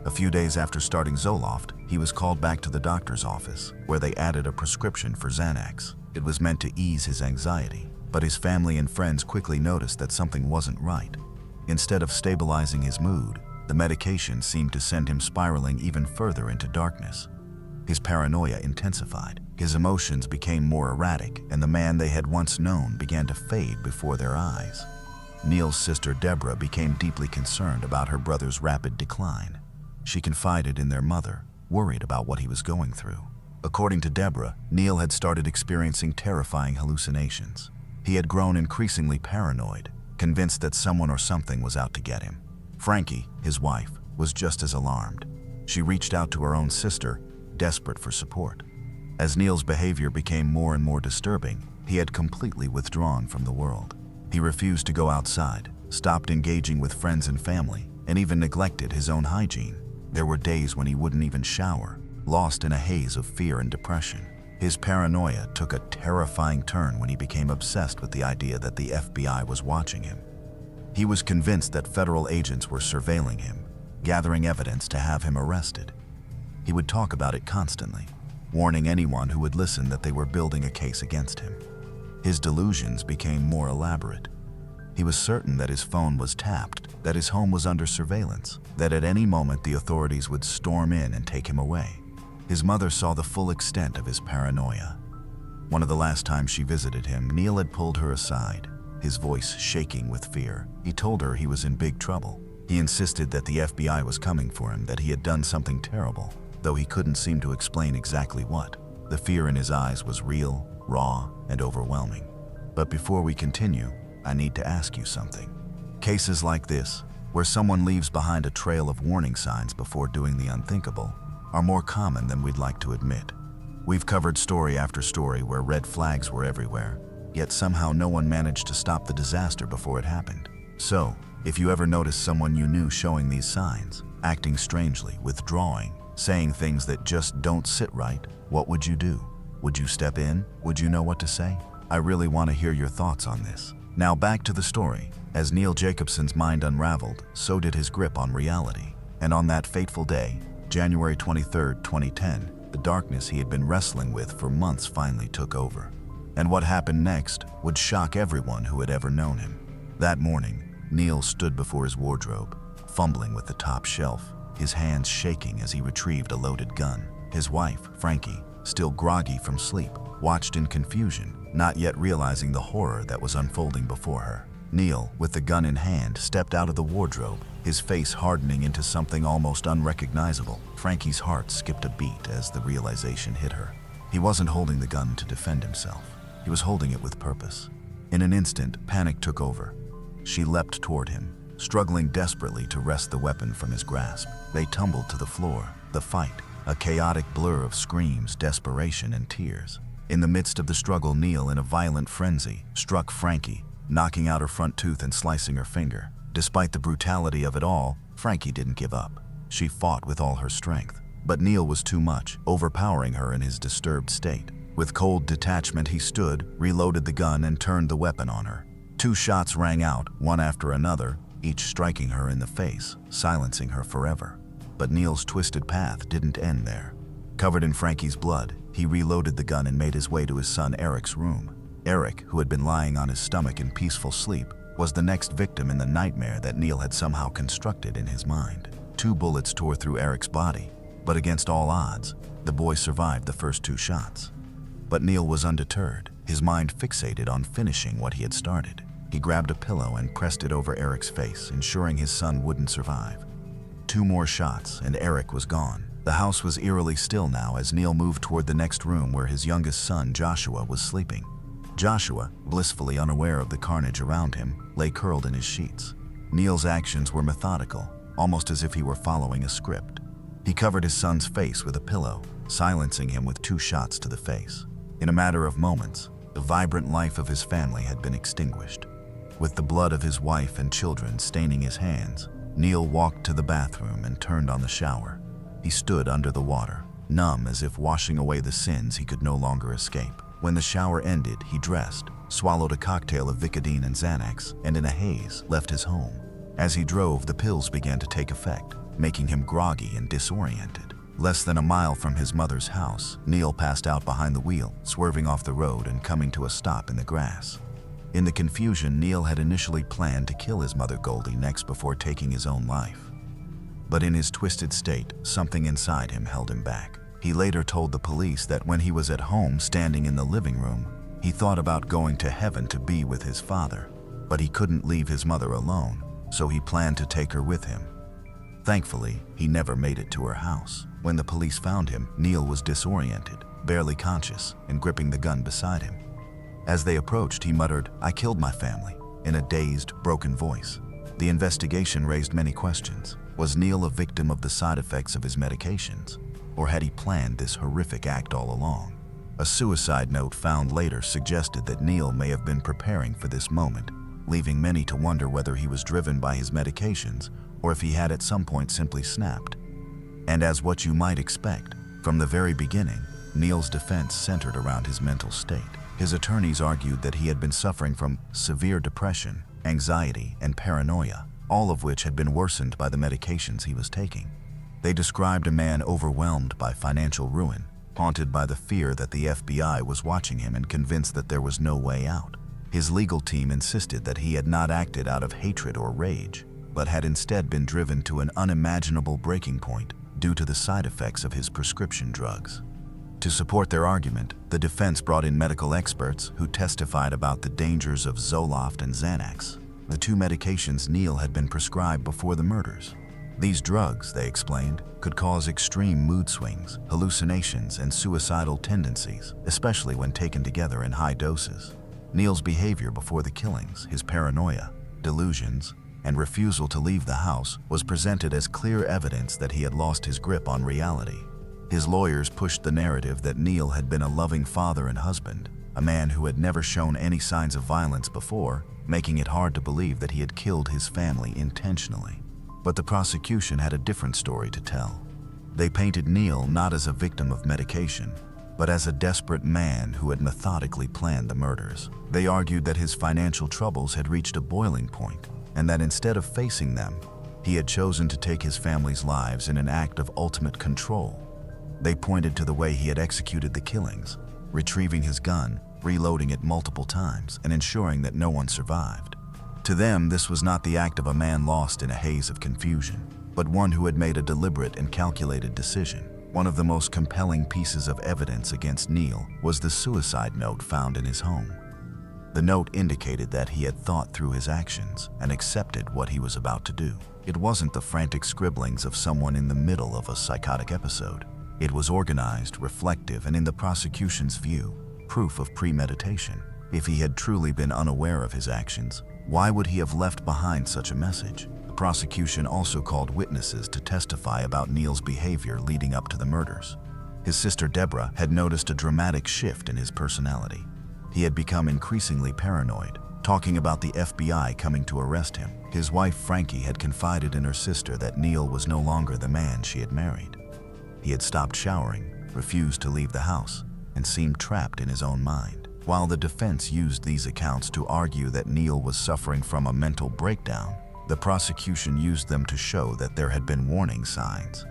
[SPEAKER 1] A few days after starting Zoloft, he was called back to the doctor's office, where they added a prescription for Xanax. It was meant to ease his anxiety, but his family and friends quickly noticed that something wasn't right. Instead of stabilizing his mood, the medication seemed to send him spiraling even further into darkness. His paranoia intensified, his emotions became more erratic, and the man they had once known began to fade before their eyes. Neil's sister Deborah became deeply concerned about her brother's rapid decline. She confided in their mother, worried about what he was going through. According to Deborah, Neil had started experiencing terrifying hallucinations. He had grown increasingly paranoid, convinced that someone or something was out to get him. Frankie, his wife, was just as alarmed. She reached out to her own sister, desperate for support. As Neil's behavior became more and more disturbing, he had completely withdrawn from the world. He refused to go outside, stopped engaging with friends and family, and even neglected his own hygiene. There were days when he wouldn't even shower, lost in a haze of fear and depression. His paranoia took a terrifying turn when he became obsessed with the idea that the FBI was watching him. He was convinced that federal agents were surveilling him, gathering evidence to have him arrested. He would talk about it constantly, warning anyone who would listen that they were building a case against him. His delusions became more elaborate. He was certain that his phone was tapped, that his home was under surveillance, that at any moment the authorities would storm in and take him away. His mother saw the full extent of his paranoia. One of the last times she visited him, Neil had pulled her aside, his voice shaking with fear. He told her he was in big trouble. He insisted that the FBI was coming for him, that he had done something terrible, though he couldn't seem to explain exactly what. The fear in his eyes was real, raw, and overwhelming. But before we continue, I need to ask you something. Cases like this, where someone leaves behind a trail of warning signs before doing the unthinkable, are more common than we'd like to admit. We've covered story after story where red flags were everywhere, yet somehow no one managed to stop the disaster before it happened. So, if you ever noticed someone you knew showing these signs, acting strangely, withdrawing, saying things that just don't sit right, what would you do? Would you step in? Would you know what to say? I really want to hear your thoughts on this. Now back to the story. As Neil Jacobson's mind unraveled, so did his grip on reality. And on that fateful day, January 23, 2010, the darkness he had been wrestling with for months finally took over. And what happened next would shock everyone who had ever known him. That morning, Neil stood before his wardrobe, fumbling with the top shelf, his hands shaking as he retrieved a loaded gun. His wife, Frankie, still groggy from sleep, watched in confusion, not yet realizing the horror that was unfolding before her. Neil, with the gun in hand, stepped out of the wardrobe, his face hardening into something almost unrecognizable. Frankie's heart skipped a beat as the realization hit her. He wasn't holding the gun to defend himself. He was holding it with purpose. In an instant, panic took over. She leapt toward him, struggling desperately to wrest the weapon from his grasp. They tumbled to the floor. The fight, a chaotic blur of screams, desperation, and tears. In the midst of the struggle, Neil, in a violent frenzy, struck Frankie, knocking out her front tooth and slicing her finger. Despite the brutality of it all, Frankie didn't give up. She fought with all her strength. But Neil was too much, overpowering her in his disturbed state. With cold detachment, he stood, reloaded the gun, and turned the weapon on her. 2 shots rang out, one after another, each striking her in the face, silencing her forever. But Neil's twisted path didn't end there. Covered in Frankie's blood, he reloaded the gun and made his way to his son Eric's room. Eric, who had been lying on his stomach in peaceful sleep, was the next victim in the nightmare that Neil had somehow constructed in his mind. 2 bullets tore through Eric's body, but against all odds, the boy survived the first 2 shots. But Neil was undeterred, his mind fixated on finishing what he had started. He grabbed a pillow and pressed it over Eric's face, ensuring his son wouldn't survive. 2 more shots, and Eric was gone. The house was eerily still now as Neil moved toward the next room where his youngest son, Joshua, was sleeping. Joshua, blissfully unaware of the carnage around him, lay curled in his sheets. Neil's actions were methodical, almost as if he were following a script. He covered his son's face with a pillow, silencing him with 2 shots to the face. In a matter of moments, the vibrant life of his family had been extinguished. With the blood of his wife and children staining his hands, Neil walked to the bathroom and turned on the shower. He stood under the water, numb as if washing away the sins he could no longer escape. When the shower ended, he dressed, swallowed a cocktail of Vicodin and Xanax, and in a haze, left his home. As he drove, the pills began to take effect, making him groggy and disoriented. Less than a mile from his mother's house, Neil passed out behind the wheel, swerving off the road and coming to a stop in the grass. In the confusion, Neil had initially planned to kill his mother Goldie next before taking his own life. But in his twisted state, something inside him held him back. He later told the police that when he was at home standing in the living room, he thought about going to heaven to be with his father. But he couldn't leave his mother alone, so he planned to take her with him. Thankfully, he never made it to her house. When the police found him, Neil was disoriented, barely conscious, and gripping the gun beside him. As they approached, he muttered, "I killed my family," in a dazed, broken voice. The investigation raised many questions. Was Neil a victim of the side effects of his medications? Or had he planned this horrific act all along? A suicide note found later suggested that Neil may have been preparing for this moment, leaving many to wonder whether he was driven by his medications or if he had at some point simply snapped. And as what you might expect, from the very beginning, Neil's defense centered around his mental state. His attorneys argued that he had been suffering from severe depression, anxiety, and paranoia, all of which had been worsened by the medications he was taking. They described a man overwhelmed by financial ruin, haunted by the fear that the FBI was watching him and convinced that there was no way out. His legal team insisted that he had not acted out of hatred or rage, but had instead been driven to an unimaginable breaking point due to the side effects of his prescription drugs. To support their argument, the defense brought in medical experts who testified about the dangers of Zoloft and Xanax, the two medications Neil had been prescribed before the murders. These drugs, they explained, could cause extreme mood swings, hallucinations, and suicidal tendencies, especially when taken together in high doses. Neil's behavior before the killings, his paranoia, delusions, and refusal to leave the house was presented as clear evidence that he had lost his grip on reality. His lawyers pushed the narrative that Neil had been a loving father and husband, a man who had never shown any signs of violence before, making it hard to believe that he had killed his family intentionally. But the prosecution had a different story to tell. They painted Neil not as a victim of medication, but as a desperate man who had methodically planned the murders. They argued that his financial troubles had reached a boiling point, and that instead of facing them, he had chosen to take his family's lives in an act of ultimate control. They pointed to the way he had executed the killings, retrieving his gun, reloading it multiple times, and ensuring that no one survived. To them, this was not the act of a man lost in a haze of confusion, but one who had made a deliberate and calculated decision. One of the most compelling pieces of evidence against Neil was the suicide note found in his home. The note indicated that he had thought through his actions and accepted what he was about to do. It wasn't the frantic scribblings of someone in the middle of a psychotic episode. It was organized, reflective, and in the prosecution's view, proof of premeditation. If he had truly been unaware of his actions, why would he have left behind such a message? The prosecution also called witnesses to testify about Neil's behavior leading up to the murders. His sister Deborah had noticed a dramatic shift in his personality. He had become increasingly paranoid, talking about the FBI coming to arrest him. His wife Frankie had confided in her sister that Neil was no longer the man she had married. He had stopped showering, refused to leave the house, and seemed trapped in his own mind. While the defense used these accounts to argue that Neil was suffering from a mental breakdown, the prosecution used them to show that there had been warning signs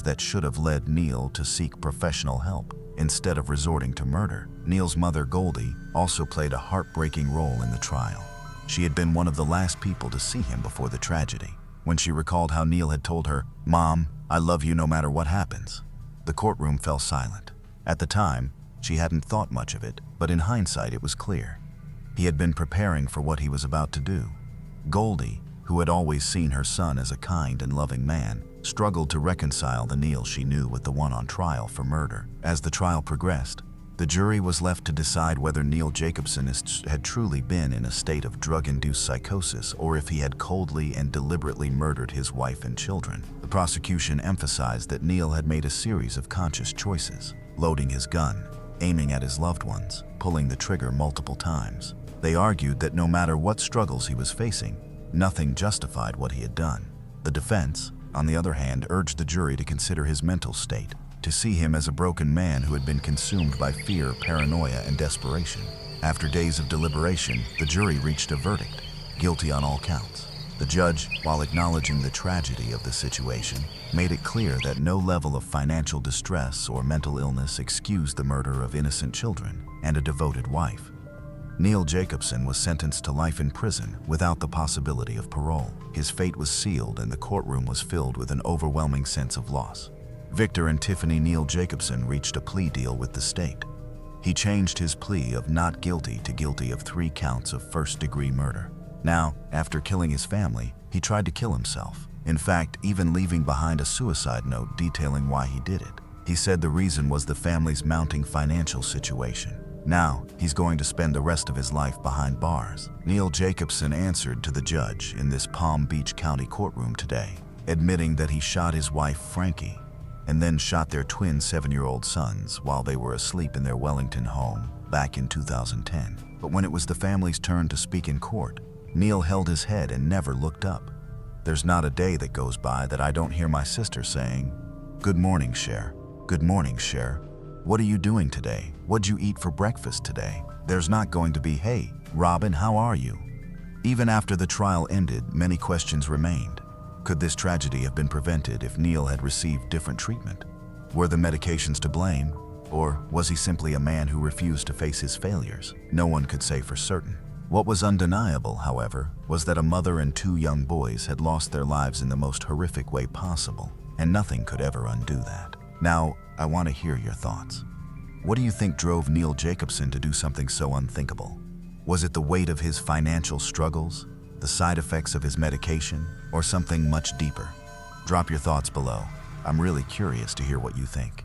[SPEAKER 1] that should have led Neil to seek professional help instead of resorting to murder. Neil's mother, Goldie, also played a heartbreaking role in the trial. She had been one of the last people to see him before the tragedy. When she recalled how Neil had told her, "Mom, I love you no matter what happens," the courtroom fell silent. At the time, she hadn't thought much of it, but in hindsight it was clear. He had been preparing for what he was about to do. Goldie, who had always seen her son as a kind and loving man, struggled to reconcile the Neil she knew with the one on trial for murder. As the trial progressed, the jury was left to decide whether Neil Jacobson had truly been in a state of drug-induced psychosis or if he had coldly and deliberately murdered his wife and children. The prosecution emphasized that Neil had made a series of conscious choices, loading his gun, aiming at his loved ones, pulling the trigger multiple times. They argued that no matter what struggles he was facing, nothing justified what he had done. The defense, on the other hand, urged the jury to consider his mental state, to see him as a broken man who had been consumed by fear, paranoia, and desperation. After days of deliberation, the jury reached a verdict, guilty on all counts. The judge, while acknowledging the tragedy of the situation, made it clear that no level of financial distress or mental illness excused the murder of innocent children and a devoted wife. Neil Jacobson was sentenced to life in prison without the possibility of parole. His fate was sealed and the courtroom was filled with an overwhelming sense of loss. Victor and Tiffany Neil Jacobson reached a plea deal with the state. He changed his plea of not guilty to guilty of 3 counts of first-degree murder. Now, after killing his family, he tried to kill himself. In fact, even leaving behind a suicide note detailing why he did it. He said the reason was the family's mounting financial situation. Now, he's going to spend the rest of his life behind bars. Neil Jacobson answered to the judge in this Palm Beach County courtroom today, admitting that he shot his wife, Frankie. and then shot their twin 7-year-old sons while they were asleep in their Wellington home back in 2010. But when it was the family's turn to speak in court, Neil held his head and never looked up. There's not a day that goes by that I don't hear my sister saying, "Good morning, Cher. Good morning, Cher. What are you doing today? What'd you eat for breakfast today?" There's not going to be, "Hey, Robin, how are you?" Even after the trial ended, many questions remained. Could this tragedy have been prevented if Neil had received different treatment? Were the medications to blame? Or was he simply a man who refused to face his failures? No one could say for certain. What was undeniable, however, was that a mother and 2 young boys had lost their lives in the most horrific way possible, and nothing could ever undo that. Now, I want to hear your thoughts. What do you think drove Neil Jacobson to do something so unthinkable? Was it the weight of his financial struggles, the side effects of his medication, or something much deeper? Drop your thoughts below. I'm really curious to hear what you think.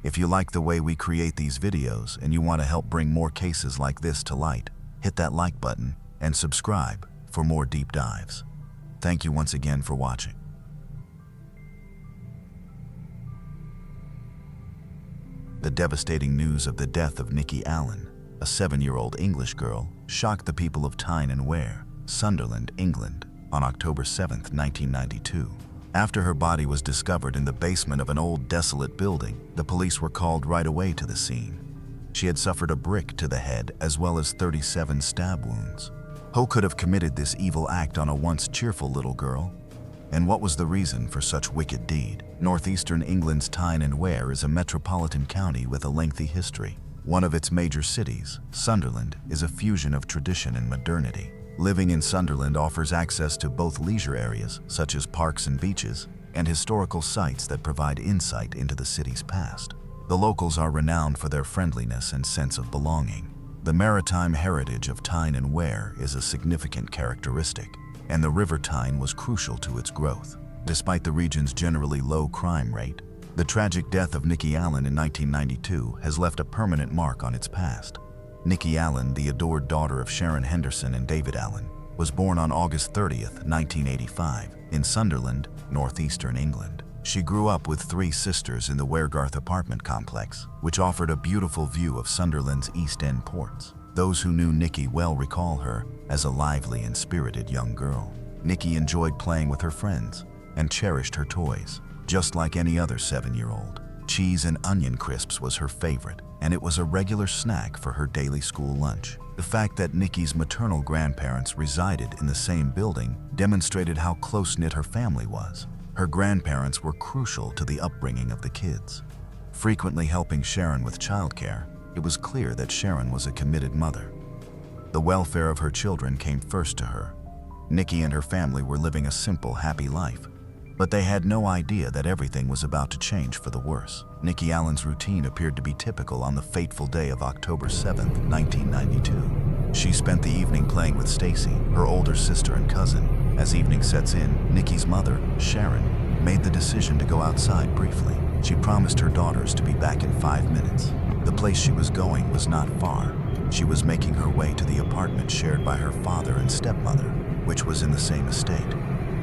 [SPEAKER 1] If you like the way we create these videos and you want to help bring more cases like this to light, hit that like button and subscribe for more deep dives. Thank you once again for watching. The devastating news of the death of Nikki Allen, a 7-year-old English girl, shocked the people of Tyne and Wear, Sunderland, England, on October 7, 1992. After her body was discovered in the basement of an old desolate building, the police were called right away to the scene. She had suffered a brick to the head as well as 37 stab wounds. Who could have committed this evil act on a once cheerful little girl? And what was the reason for such wicked deed? Northeastern England's Tyne and Wear is a metropolitan county with a lengthy history. One of its major cities, Sunderland, is a fusion of tradition and modernity. Living in Sunderland offers access to both leisure areas, such as parks and beaches, and historical sites that provide insight into the city's past. The locals are renowned for their friendliness and sense of belonging. The maritime heritage of Tyne and Wear is a significant characteristic, and the River Tyne was crucial to its growth. Despite the region's generally low crime rate, the tragic death of Nikki Allen in 1992 has left a permanent mark on its past. Nikki Allen, the adored daughter of Sharon Henderson and David Allen, was born on August 30, 1985, in Sunderland, northeastern England. She grew up with 3 sisters in the Weargarth apartment complex, which offered a beautiful view of Sunderland's East End ports. Those who knew Nikki well recall her as a lively and spirited young girl. Nikki enjoyed playing with her friends and cherished her toys, just like any other 7-year-old. Cheese and onion crisps was her favorite, and it was a regular snack for her daily school lunch. The fact that Nikki's maternal grandparents resided in the same building demonstrated how close-knit her family was. Her grandparents were crucial to the upbringing of the kids. Frequently helping Sharon with childcare, it was clear that Sharon was a committed mother. The welfare of her children came first to her. Nikki and her family were living a simple, happy life, but they had no idea that everything was about to change for the worse. Nikki Allen's routine appeared to be typical on the fateful day of October 7, 1992. She spent the evening playing with Stacy, her older sister and cousin. As evening sets in, Nikki's mother, Sharon, made the decision to go outside briefly. She promised her daughters to be back in 5 minutes. The place she was going was not far. She was making her way to the apartment shared by her father and stepmother, which was in the same estate.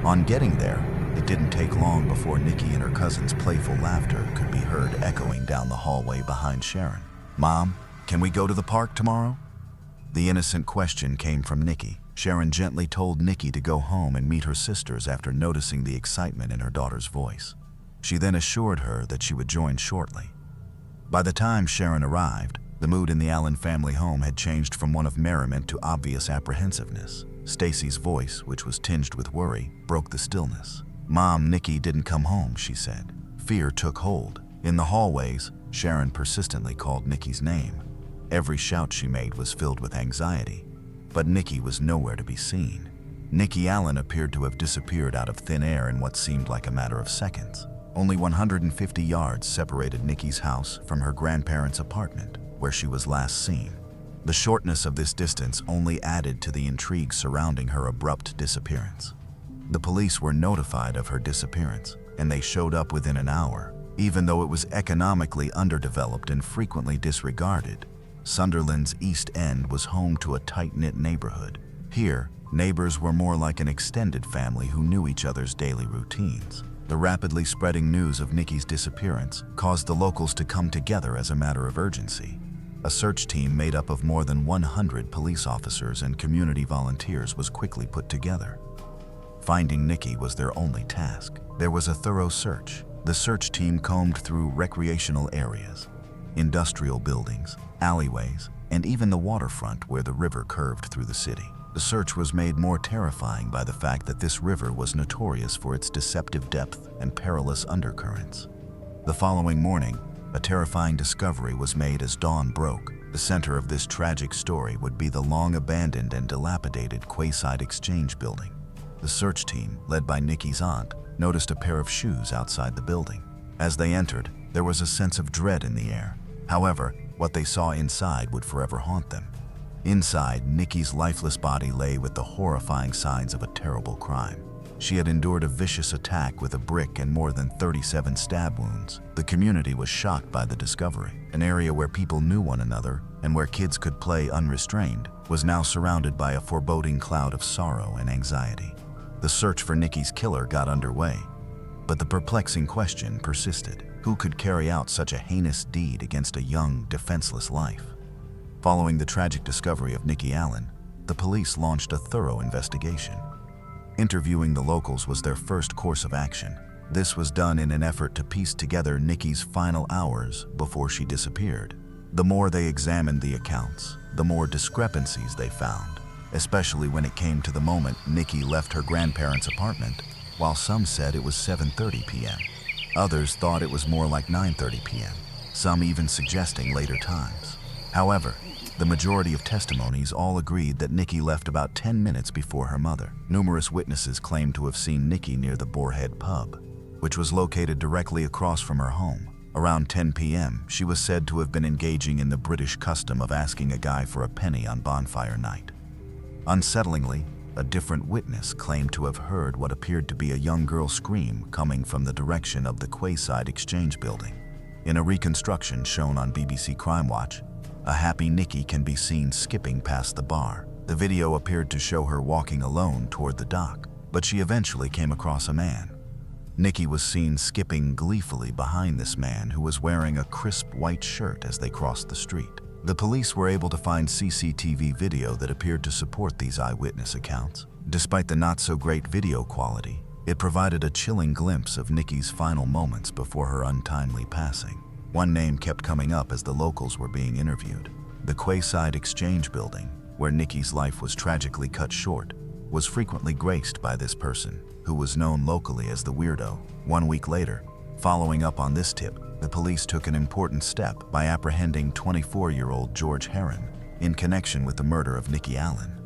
[SPEAKER 1] On getting there, it didn't take long before Nikki and her cousin's playful laughter could be heard echoing down the hallway behind Sharon. "Mom, can we go to the park tomorrow?" The innocent question came from Nikki. Sharon gently told Nikki to go home and meet her sisters after noticing the excitement in her daughter's voice. She then assured her that she would join shortly. By the time Sharon arrived, the mood in the Allen family home had changed from one of merriment to obvious apprehensiveness. Stacy's voice, which was tinged with worry, broke the stillness. "Mom, Nikki didn't come home," she said. Fear took hold. In the hallways, Sharon persistently called Nikki's name. Every shout she made was filled with anxiety, but Nikki was nowhere to be seen. Nikki Allen appeared to have disappeared out of thin air in what seemed like a matter of seconds. Only 150 yards separated Nikki's house from her grandparents' apartment, where she was last seen. The shortness of this distance only added to the intrigue surrounding her abrupt disappearance. The police were notified of her disappearance, and they showed up within an hour. Even though it was economically underdeveloped and frequently disregarded, Sunderland's East End was home to a tight-knit neighborhood. Here, neighbors were more like an extended family who knew each other's daily routines. The rapidly spreading news of Nikki's disappearance caused the locals to come together as a matter of urgency. A search team made up of more than 100 police officers and community volunteers was quickly put together. Finding Nikki was their only task. There was a thorough search. The search team combed through recreational areas, industrial buildings, alleyways, and even the waterfront where the river curved through the city. The search was made more terrifying by the fact that this river was notorious for its deceptive depth and perilous undercurrents. The following morning, a terrifying discovery was made as dawn broke. The center of this tragic story would be the long-abandoned and dilapidated Quayside Exchange building. The search team, led by Nikki's aunt, noticed a pair of shoes outside the building. As they entered, there was a sense of dread in the air. However, what they saw inside would forever haunt them. Inside, Nikki's lifeless body lay with the horrifying signs of a terrible crime. She had endured a vicious attack with a brick and more than 37 stab wounds. The community was shocked by the discovery. An area where people knew one another and where kids could play unrestrained was now surrounded by a foreboding cloud of sorrow and anxiety. The search for Nikki's killer got underway, but the perplexing question persisted. Who could carry out such a heinous deed against a young, defenseless life? Following the tragic discovery of Nikki Allen, the police launched a thorough investigation. Interviewing the locals was their first course of action. This was done in an effort to piece together Nikki's final hours before she disappeared. The more they examined the accounts, the more discrepancies they found, especially when it came to the moment Nikki left her grandparents' apartment. While some said it was 7:30 p.m., others thought it was more like 9:30 p.m., some even suggesting later times. However, the majority of testimonies all agreed that Nikki left about 10 minutes before her mother. Numerous witnesses claimed to have seen Nikki near the Boarhead pub, which was located directly across from her home. Around 10 p.m., she was said to have been engaging in the British custom of asking a guy for a penny on bonfire night. Unsettlingly, a different witness claimed to have heard what appeared to be a young girl scream coming from the direction of the Quayside Exchange building. In a reconstruction shown on BBC Crime Watch, a happy Nikki can be seen skipping past the bar. The video appeared to show her walking alone toward the dock, but she eventually came across a man. Nikki was seen skipping gleefully behind this man who was wearing a crisp white shirt as they crossed the street. The police were able to find CCTV video that appeared to support these eyewitness accounts. Despite the not-so-great video quality, it provided a chilling glimpse of Nikki's final moments before her untimely passing. One name kept coming up as the locals were being interviewed. The Quayside Exchange building, where Nikki's life was tragically cut short, was frequently graced by this person, who was known locally as the Weirdo. 1 week later, following up on this tip, the police took an important step by apprehending 24-year-old George Heron in connection with the murder of Nikki Allen.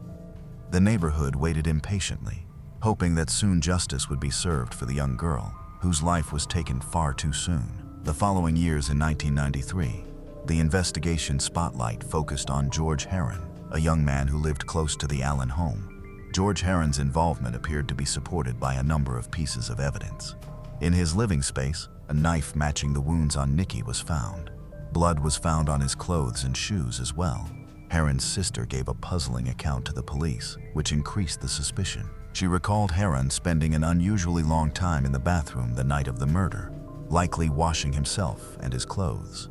[SPEAKER 1] The neighborhood waited impatiently, hoping that soon justice would be served for the young girl, whose life was taken far too soon. The following years in 1993, the investigation spotlight focused on George Heron, a young man who lived close to the Allen home. George Heron's involvement appeared to be supported by a number of pieces of evidence. In his living space, a knife matching the wounds on Nikki was found. Blood was found on his clothes and shoes as well. Heron's sister gave a puzzling account to the police, which increased the suspicion. She recalled Heron spending an unusually long time in the bathroom the night of the murder, likely washing himself and his clothes.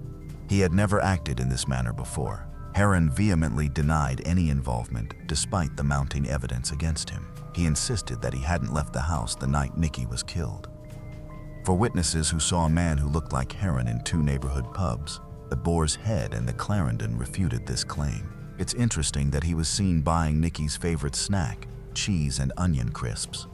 [SPEAKER 1] He had never acted in this manner before. Heron vehemently denied any involvement despite the mounting evidence against him. He insisted that he hadn't left the house the night Nikki was killed. For witnesses who saw a man who looked like Heron in two neighborhood pubs, the Boar's Head and the Clarendon refuted this claim. It's interesting that he was seen buying Nikki's favorite snack, cheese and onion crisps.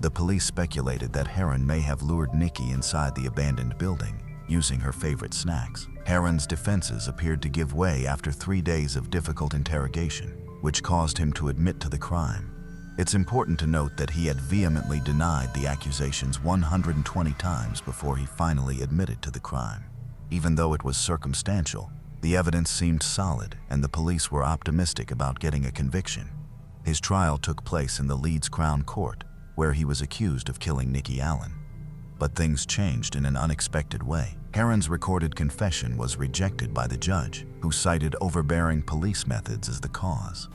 [SPEAKER 1] The police speculated that Heron may have lured Nikki inside the abandoned building, using her favorite snacks. Heron's defenses appeared to give way after 3 days of difficult interrogation, which caused him to admit to the crime. It's important to note that he had vehemently denied the accusations 120 times before he finally admitted to the crime. Even though it was circumstantial, the evidence seemed solid and the police were optimistic about getting a conviction. His trial took place in the Leeds Crown Court, where he was accused of killing Nikki Allen. But things changed in an unexpected way. Heron's recorded confession was rejected by the judge, who cited overbearing police methods as the cause.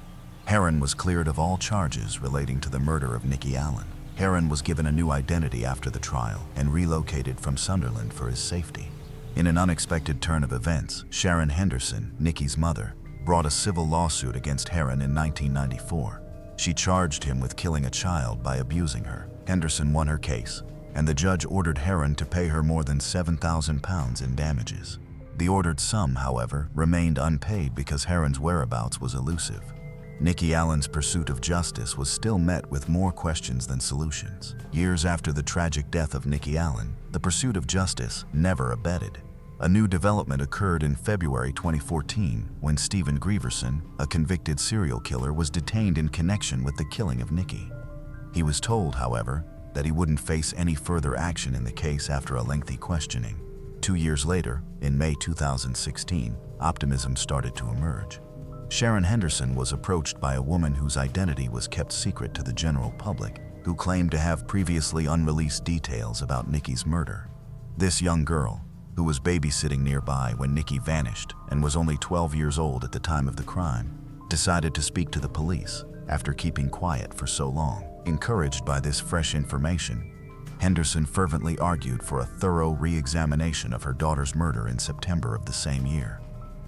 [SPEAKER 1] Heron was cleared of all charges relating to the murder of Nikki Allen. Heron was given a new identity after the trial and relocated from Sunderland for his safety. In an unexpected turn of events, Sharon Henderson, Nicky's mother, brought a civil lawsuit against Heron in 1994. She charged him with killing a child by abusing her. Henderson won her case, and the judge ordered Heron to pay her more than £7,000 in damages. The ordered sum, however, remained unpaid because Heron's whereabouts was elusive. Nicky Allen's pursuit of justice was still met with more questions than solutions. Years after the tragic death of Nicky Allen, the pursuit of justice never abated. A new development occurred in February 2014 when Stephen Grieverson, a convicted serial killer, was detained in connection with the killing of Nicky. He was told, however, that he wouldn't face any further action in the case after a lengthy questioning. 2 years later, in May 2016, optimism started to emerge. Sharon Henderson was approached by a woman whose identity was kept secret to the general public, who claimed to have previously unreleased details about Nicky's murder. This young girl, who was babysitting nearby when Nicky vanished and was only 12 years old at the time of the crime, decided to speak to the police after keeping quiet for so long. Encouraged by this fresh information, Henderson fervently argued for a thorough re-examination of her daughter's murder in September of the same year.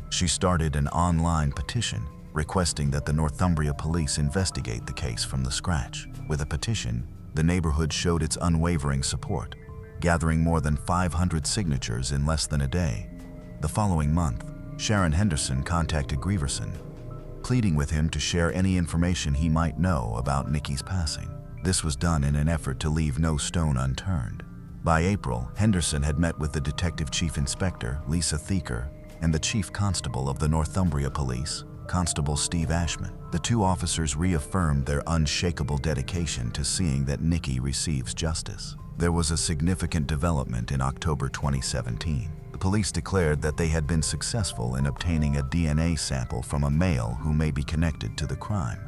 [SPEAKER 1] She started an online petition requesting that the Northumbria police investigate the case from the scratch. With a petition, the neighborhood showed its unwavering support, gathering more than 500 signatures in less than a day. The following month, Sharon Henderson contacted Grieverson, pleading with him to share any information he might know about Nicky's passing. This was done in an effort to leave no stone unturned. By April, Henderson had met with the Detective Chief Inspector, Lisa Thieker, and the Chief Constable of the Northumbria Police, Constable Steve Ashman. The two officers reaffirmed their unshakable dedication to seeing that Nicky receives justice. There was a significant development in October 2017. The police declared that they had been successful in obtaining a DNA sample from a male who may be connected to the crime.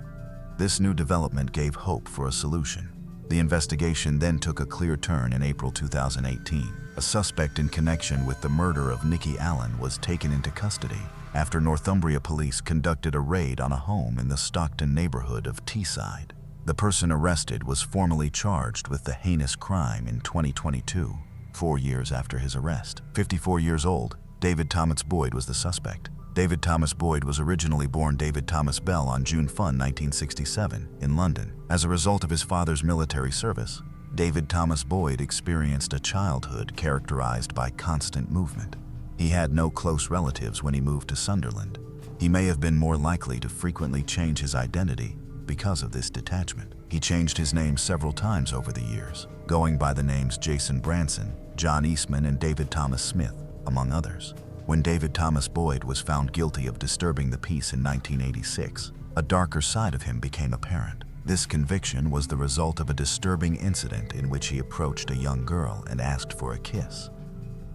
[SPEAKER 1] This new development gave hope for a solution. The investigation then took a clear turn in April 2018. A suspect in connection with the murder of Nicky Allen was taken into custody after Northumbria police conducted a raid on a home in the Stockton neighborhood of Teesside. The person arrested was formally charged with the heinous crime in 2022, 4 years after his arrest. 54 years old, David Thomas Boyd was the suspect. David Thomas Boyd was originally born David Thomas Bell on June 1, 1967, in London. As a result of his father's military service, David Thomas Boyd experienced a childhood characterized by constant movement. He had no close relatives when he moved to Sunderland. He may have been more likely to frequently change his identity because of this detachment. He changed his name several times over the years, going by the names Jason Branson, John Eastman, and David Thomas Smith, among others. When David Thomas Boyd was found guilty of disturbing the peace in 1986, a darker side of him became apparent. This conviction was the result of a disturbing incident in which he approached a young girl and asked for a kiss.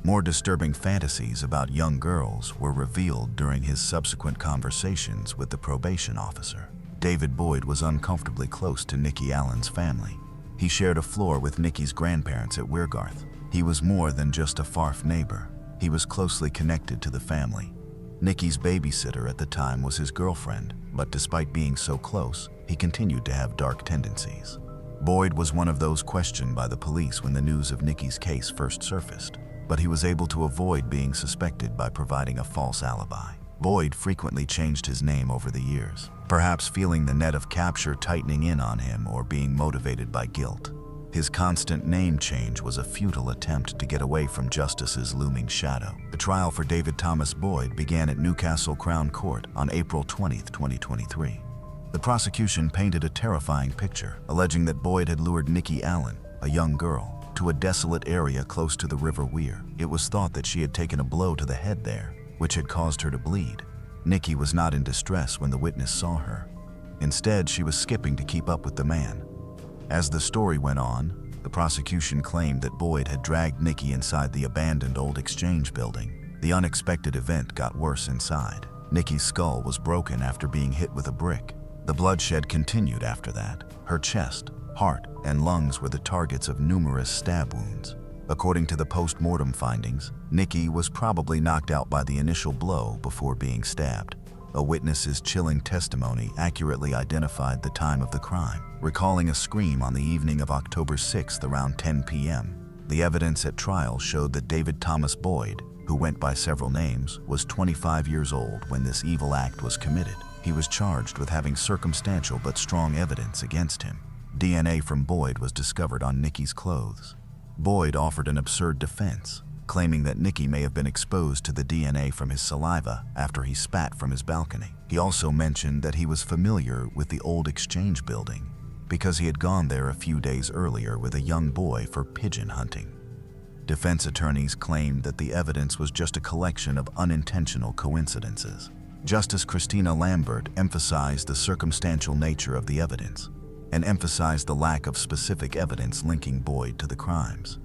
[SPEAKER 1] More disturbing fantasies about young girls were revealed during his subsequent conversations with the probation officer. David Boyd was uncomfortably close to Nicky Allen's family. He shared a floor with Nicky's grandparents at Weirgarth. He was more than just a far neighbor. He was closely connected to the family. Nicky's babysitter at the time was his girlfriend, but despite being so close, he continued to have dark tendencies. Boyd was one of those questioned by the police when the news of Nicky's case first surfaced, but he was able to avoid being suspected by providing a false alibi. Boyd frequently changed his name over the years, perhaps feeling the net of capture tightening in on him or being motivated by guilt. His constant name change was a futile attempt to get away from justice's looming shadow. The trial for David Thomas Boyd began at Newcastle Crown Court on April 20, 2023. The prosecution painted a terrifying picture, alleging that Boyd had lured Nicky Allen, a young girl, to a desolate area close to the River Wear. It was thought that she had taken a blow to the head there, which had caused her to bleed. Nicky was not in distress when the witness saw her. Instead, she was skipping to keep up with the man. As the story went on, the prosecution claimed that Boyd had dragged Nicky inside the abandoned old exchange building. The unexpected event got worse inside. Nicky's skull was broken after being hit with a brick. The bloodshed continued after that. Her chest, heart, and lungs were the targets of numerous stab wounds. According to the post-mortem findings, Nicky was probably knocked out by the initial blow before being stabbed. A witness's chilling testimony accurately identified the time of the crime, recalling a scream on the evening of October 6th around 10 p.m. The evidence at trial showed that David Thomas Boyd, who went by several names, was 25 years old when this evil act was committed. He was charged with having circumstantial but strong evidence against him. DNA from Boyd was discovered on Nikki's clothes. Boyd offered an absurd defense, claiming that Nikki may have been exposed to the DNA from his saliva after he spat from his balcony. He also mentioned that he was familiar with the old Exchange building because he had gone there a few days earlier with a young boy for pigeon hunting. Defense attorneys claimed that the evidence was just a collection of unintentional coincidences. Justice Christina Lambert emphasized the circumstantial nature of the evidence and emphasized the lack of specific evidence linking Boyd to the crimes.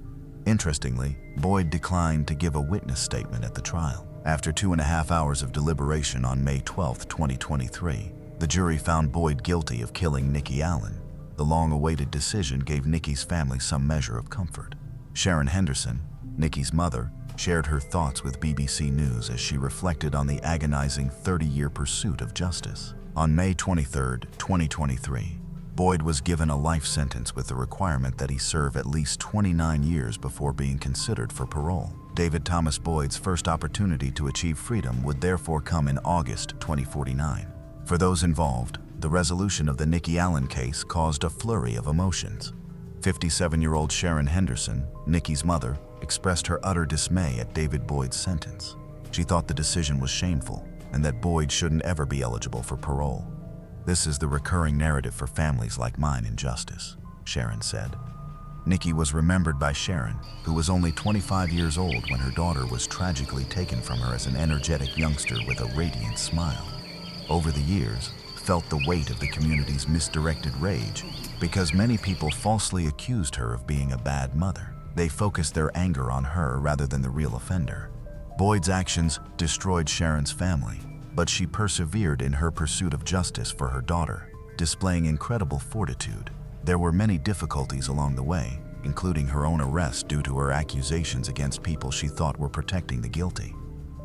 [SPEAKER 1] Interestingly, Boyd declined to give a witness statement at the trial. After 2.5 hours of deliberation on May 12, 2023, the jury found Boyd guilty of killing Nikki Allen. The long-awaited decision gave Nikki's family some measure of comfort. Sharon Henderson, Nikki's mother, shared her thoughts with BBC News as she reflected on the agonizing 30-year pursuit of justice. On May 23, 2023, Boyd was given a life sentence with the requirement that he serve at least 29 years before being considered for parole. David Thomas Boyd's first opportunity to achieve freedom would therefore come in August 2049. For those involved, the resolution of the Nikki Allen case caused a flurry of emotions. 57-year-old Sharon Henderson, Nikki's mother, expressed her utter dismay at David Boyd's sentence. She thought the decision was shameful and that Boyd shouldn't ever be eligible for parole. "This is the recurring narrative for families like mine in justice," Sharon said. Nikki was remembered by Sharon, who was only 25 years old when her daughter was tragically taken from her as an energetic youngster with a radiant smile. Over the years, felt the weight of the community's misdirected rage because many people falsely accused her of being a bad mother. They focused their anger on her rather than the real offender. Boyd's actions destroyed Sharon's family, but she persevered in her pursuit of justice for her daughter, displaying incredible fortitude. There were many difficulties along the way, including her own arrest due to her accusations against people she thought were protecting the guilty.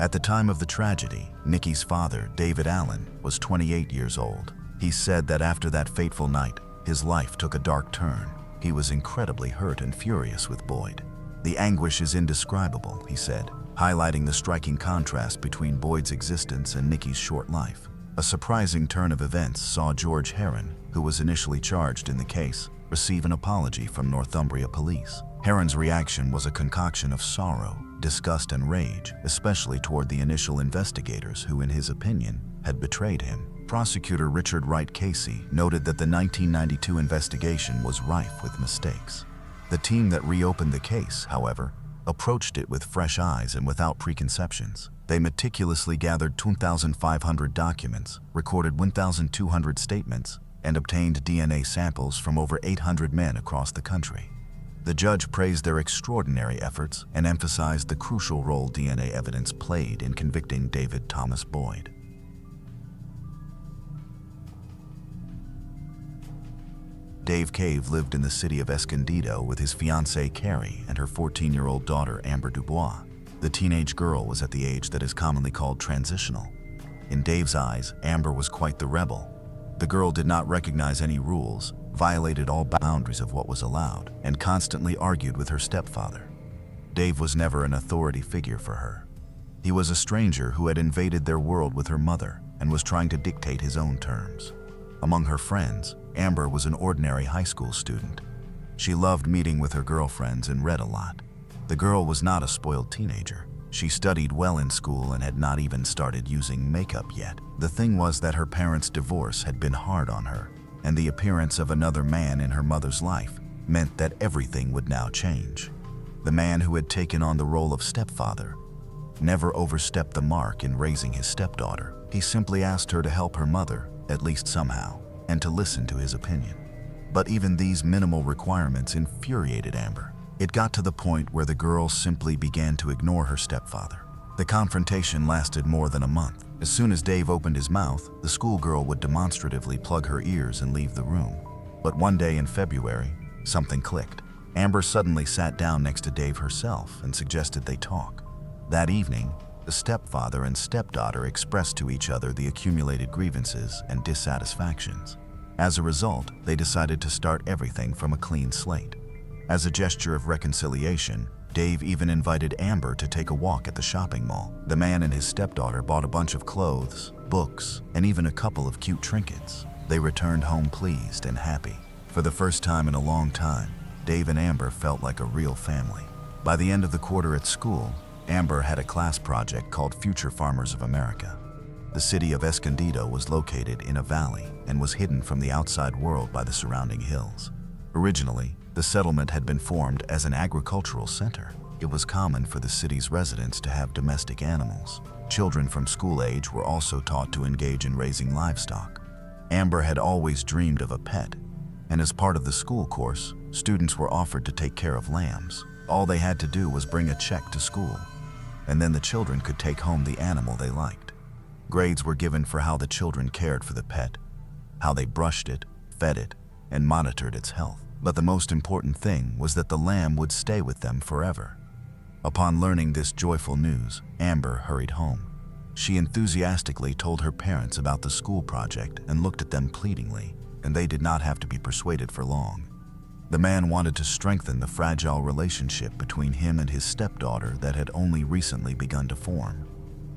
[SPEAKER 1] At the time of the tragedy, Nikki's father, David Allen, was 28 years old. He said that after that fateful night, his life took a dark turn. He was incredibly hurt and furious with Boyd. "The anguish is indescribable," he said, highlighting the striking contrast between Boyd's existence and Nikki's short life. A surprising turn of events saw George Heron, who was initially charged in the case, receive an apology from Northumbria police. Heron's reaction was a concoction of sorrow, disgust, and rage, especially toward the initial investigators who, in his opinion, had betrayed him. Prosecutor Richard Wright Casey noted that the 1992 investigation was rife with mistakes. The team that reopened the case, however, approached it with fresh eyes and without preconceptions. They meticulously gathered 2,500 documents, recorded 1,200 statements, and obtained DNA samples from over 800 men across the country. The judge praised their extraordinary efforts and emphasized the crucial role DNA evidence played in convicting David Thomas Boyd. Dave Cave lived in the city of Escondido with his fiancée Carrie and her 14-year-old daughter Amber Dubois. The teenage girl was at the age that is commonly called transitional. In Dave's eyes, Amber was quite the rebel. The girl did not recognize any rules, violated all boundaries of what was allowed, and constantly argued with her stepfather. Dave was never an authority figure for her. He was a stranger who had invaded their world with her mother and was trying to dictate his own terms. Among her friends, Amber was an ordinary high school student. She loved meeting with her girlfriends and read a lot. The girl was not a spoiled teenager. She studied well in school and had not even started using makeup yet. The thing was that her parents' divorce had been hard on her, and the appearance of another man in her mother's life meant that everything would now change. The man who had taken on the role of stepfather never overstepped the mark in raising his stepdaughter. He simply asked her to help her mother, at least somehow, and to listen to his opinion. But even these minimal requirements infuriated Amber. It got to the point where the girl simply began to ignore her stepfather. The confrontation lasted more than a month. As soon as Dave opened his mouth, the schoolgirl would demonstratively plug her ears and leave the room. But one day in February, something clicked. Amber suddenly sat down next to Dave herself and suggested they talk. That evening, The stepfather and stepdaughter expressed to each other the accumulated grievances and dissatisfactions. As a result, they decided to start everything from a clean slate. As a gesture of reconciliation, Dave even invited Amber to take a walk at the shopping mall. The man and his stepdaughter bought a bunch of clothes, books, and even a couple of cute trinkets. They returned home pleased and happy. For the first time in a long time, Dave and Amber felt like a real family. By the end of the quarter at school, Amber had a class project called Future Farmers of America. The city of Escondido was located in a valley and was hidden from the outside world by the surrounding hills. Originally, the settlement had been formed as an agricultural center. It was common for the city's residents to have domestic animals. Children from school age were also taught to engage in raising livestock. Amber had always dreamed of a pet, and as part of the school course, students were offered to take care of lambs. All they had to do was bring a check to school, and then the children could take home the animal they liked. Grades were given for how the children cared for the pet, how they brushed it, fed it, and monitored its health. But the most important thing was that the lamb would stay with them forever. Upon learning this joyful news, Amber hurried home. She enthusiastically told her parents about the school project and looked at them pleadingly, and they did not have to be persuaded for long. The man wanted to strengthen the fragile relationship between him and his stepdaughter that had only recently begun to form.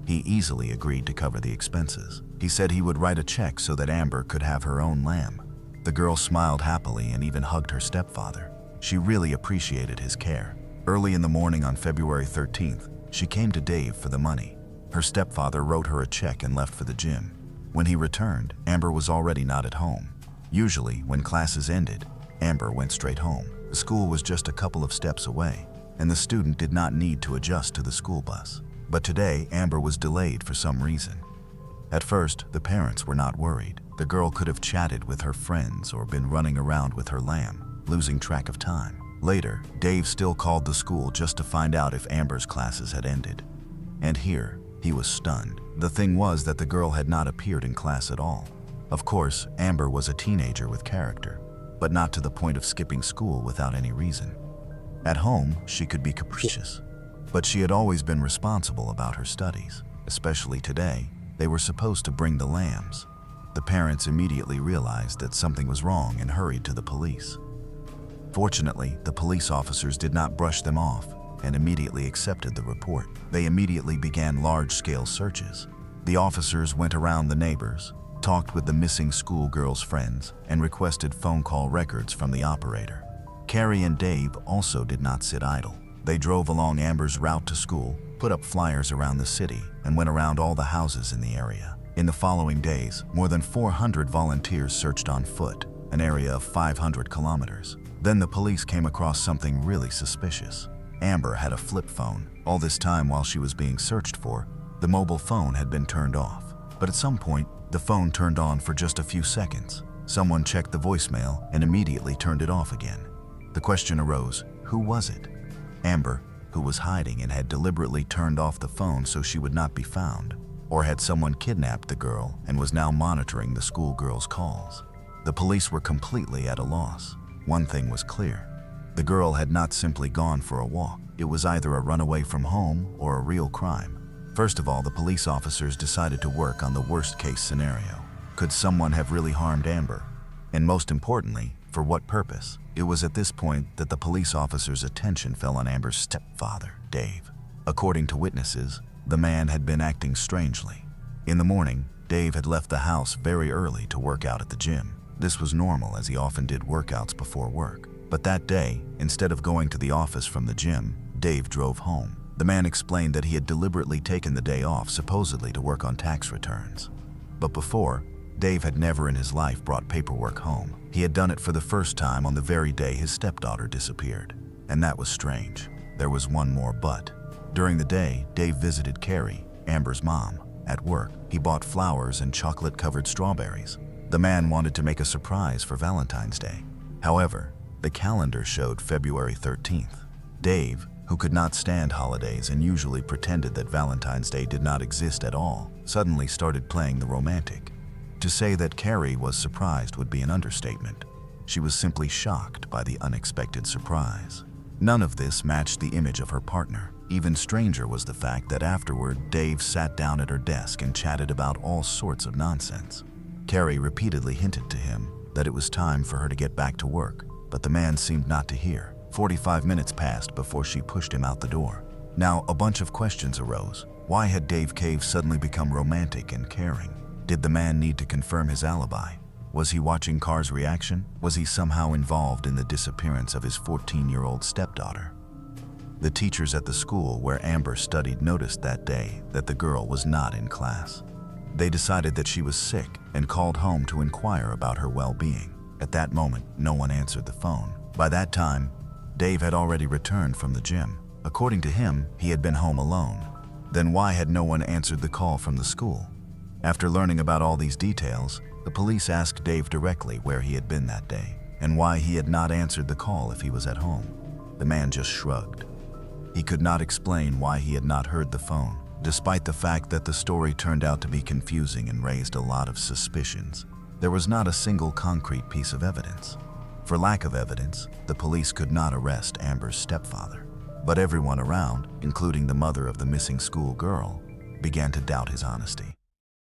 [SPEAKER 1] He easily agreed to cover the expenses. He said he would write a check so that Amber could have her own lamb. The girl smiled happily and even hugged her stepfather. She really appreciated his care. Early in the morning on February 13th, she came to Dave for the money. Her stepfather wrote her a check and left for the gym. When he returned, Amber was already not at home. Usually, when classes ended, Amber went straight home. The school was just a couple of steps away, and the student did not need to adjust to the school bus. But today, Amber was delayed for some reason. At first, the parents were not worried. The girl could have chatted with her friends or been running around with her lamb, losing track of time. Later, Dave still called the school just to find out if Amber's classes had ended. And here, he was stunned. The thing was that the girl had not appeared in class at all. Of course, Amber was a teenager with character, but not to the point of skipping school without any reason. At home, she could be capricious, but she had always been responsible about her studies. Especially today, they were supposed to bring the lambs. The parents immediately realized that something was wrong and hurried to the police. Fortunately, the police officers did not brush them off and immediately accepted the report. They immediately began large-scale searches. The officers went around the neighbors, talked with the missing schoolgirl's friends, and requested phone call records from the operator. Carrie and Dave also did not sit idle. They drove along Amber's route to school, put up flyers around the city, and went around all the houses in the area. In the following days, more than 400 volunteers searched on foot, an area of 500 kilometers. Then the police came across something really suspicious. Amber had a flip phone. All this time while she was being searched for, the mobile phone had been turned off. But at some point, the phone turned on for just a few seconds. Someone checked the voicemail and immediately turned it off again. The question arose, who was it? Amber, who was hiding and had deliberately turned off the phone so she would not be found? Or had someone kidnapped the girl and was now monitoring the schoolgirl's calls? The police were completely at a loss. One thing was clear. The girl had not simply gone for a walk. It was either a runaway from home or a real crime. First of all, the police officers decided to work on the worst-case scenario. Could someone have really harmed Amber? And most importantly, for what purpose? It was at this point that the police officers' attention fell on Amber's stepfather, Dave. According to witnesses, the man had been acting strangely. In the morning, Dave had left the house very early to work out at the gym. This was normal as he often did workouts before work. But that day, instead of going to the office from the gym, Dave drove home. The man explained that he had deliberately taken the day off supposedly to work on tax returns. But before, Dave had never in his life brought paperwork home. He had done it for the first time on the very day his stepdaughter disappeared. And that was strange. There was one more but. During the day, Dave visited Carrie, Amber's mom, at work. He bought flowers and chocolate-covered strawberries. The man wanted to make a surprise for Valentine's Day. However, the calendar showed February 13th. Dave, who could not stand holidays and usually pretended that Valentine's Day did not exist at all, suddenly started playing the romantic. To say that Carrie was surprised would be an understatement. She was simply shocked by the unexpected surprise. None of this matched the image of her partner. Even stranger was the fact that afterward, Dave sat down at her desk and chatted about all sorts of nonsense. Carrie repeatedly hinted to him that it was time for her to get back to work, but the man seemed not to hear. 45 minutes passed before she pushed him out the door. Now, a bunch of questions arose. Why had Dave Cave suddenly become romantic and caring? Did the man need to confirm his alibi? Was he watching Carr's reaction? Was he somehow involved in the disappearance of his 14-year-old stepdaughter? The teachers at the school where Amber studied noticed that day that the girl was not in class. They decided that she was sick and called home to inquire about her well-being. At that moment, no one answered the phone. By that time, Dave had already returned from the gym. According to him, he had been home alone. Then why had no one answered the call from the school? After learning about all these details, the police asked Dave directly where he had been that day and why he had not answered the call if he was at home. The man just shrugged. He could not explain why he had not heard the phone, despite the fact that the story turned out to be confusing and raised a lot of suspicions. There was not a single concrete piece of evidence. For lack of evidence, the police could not arrest Amber's stepfather. But everyone around, including the mother of the missing school girl, began to doubt his honesty.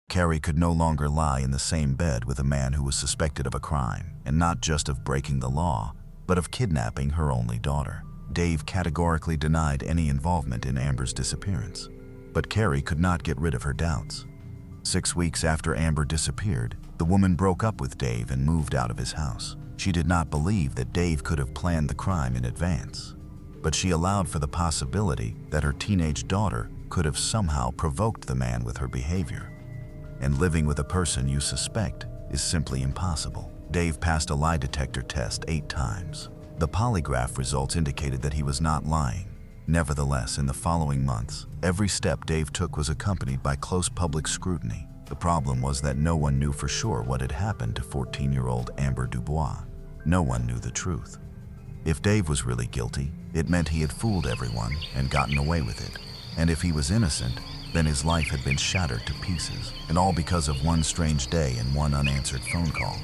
[SPEAKER 1] Carrie could no longer lie in the same bed with a man who was suspected of a crime, and not just of breaking the law, but of kidnapping her only daughter. Dave categorically denied any involvement in Amber's disappearance. But Carrie could not get rid of her doubts. 6 weeks after Amber disappeared, the woman broke up with Dave and moved out of his house. She did not believe that Dave could have planned the crime in advance, but she allowed for the possibility that her teenage daughter could have somehow provoked the man with her behavior. And living with a person you suspect is simply impossible. Dave passed a lie detector test 8 times. The polygraph results indicated that he was not lying. Nevertheless, in the following months, every step Dave took was accompanied by close public scrutiny. The problem was that no one knew for sure what had happened to 14-year-old Amber Dubois. No one knew the truth. If Dave was really guilty, it meant he had fooled everyone and gotten away with it. And if he was innocent, then his life had been shattered to pieces, and all because of one strange day and one unanswered phone call.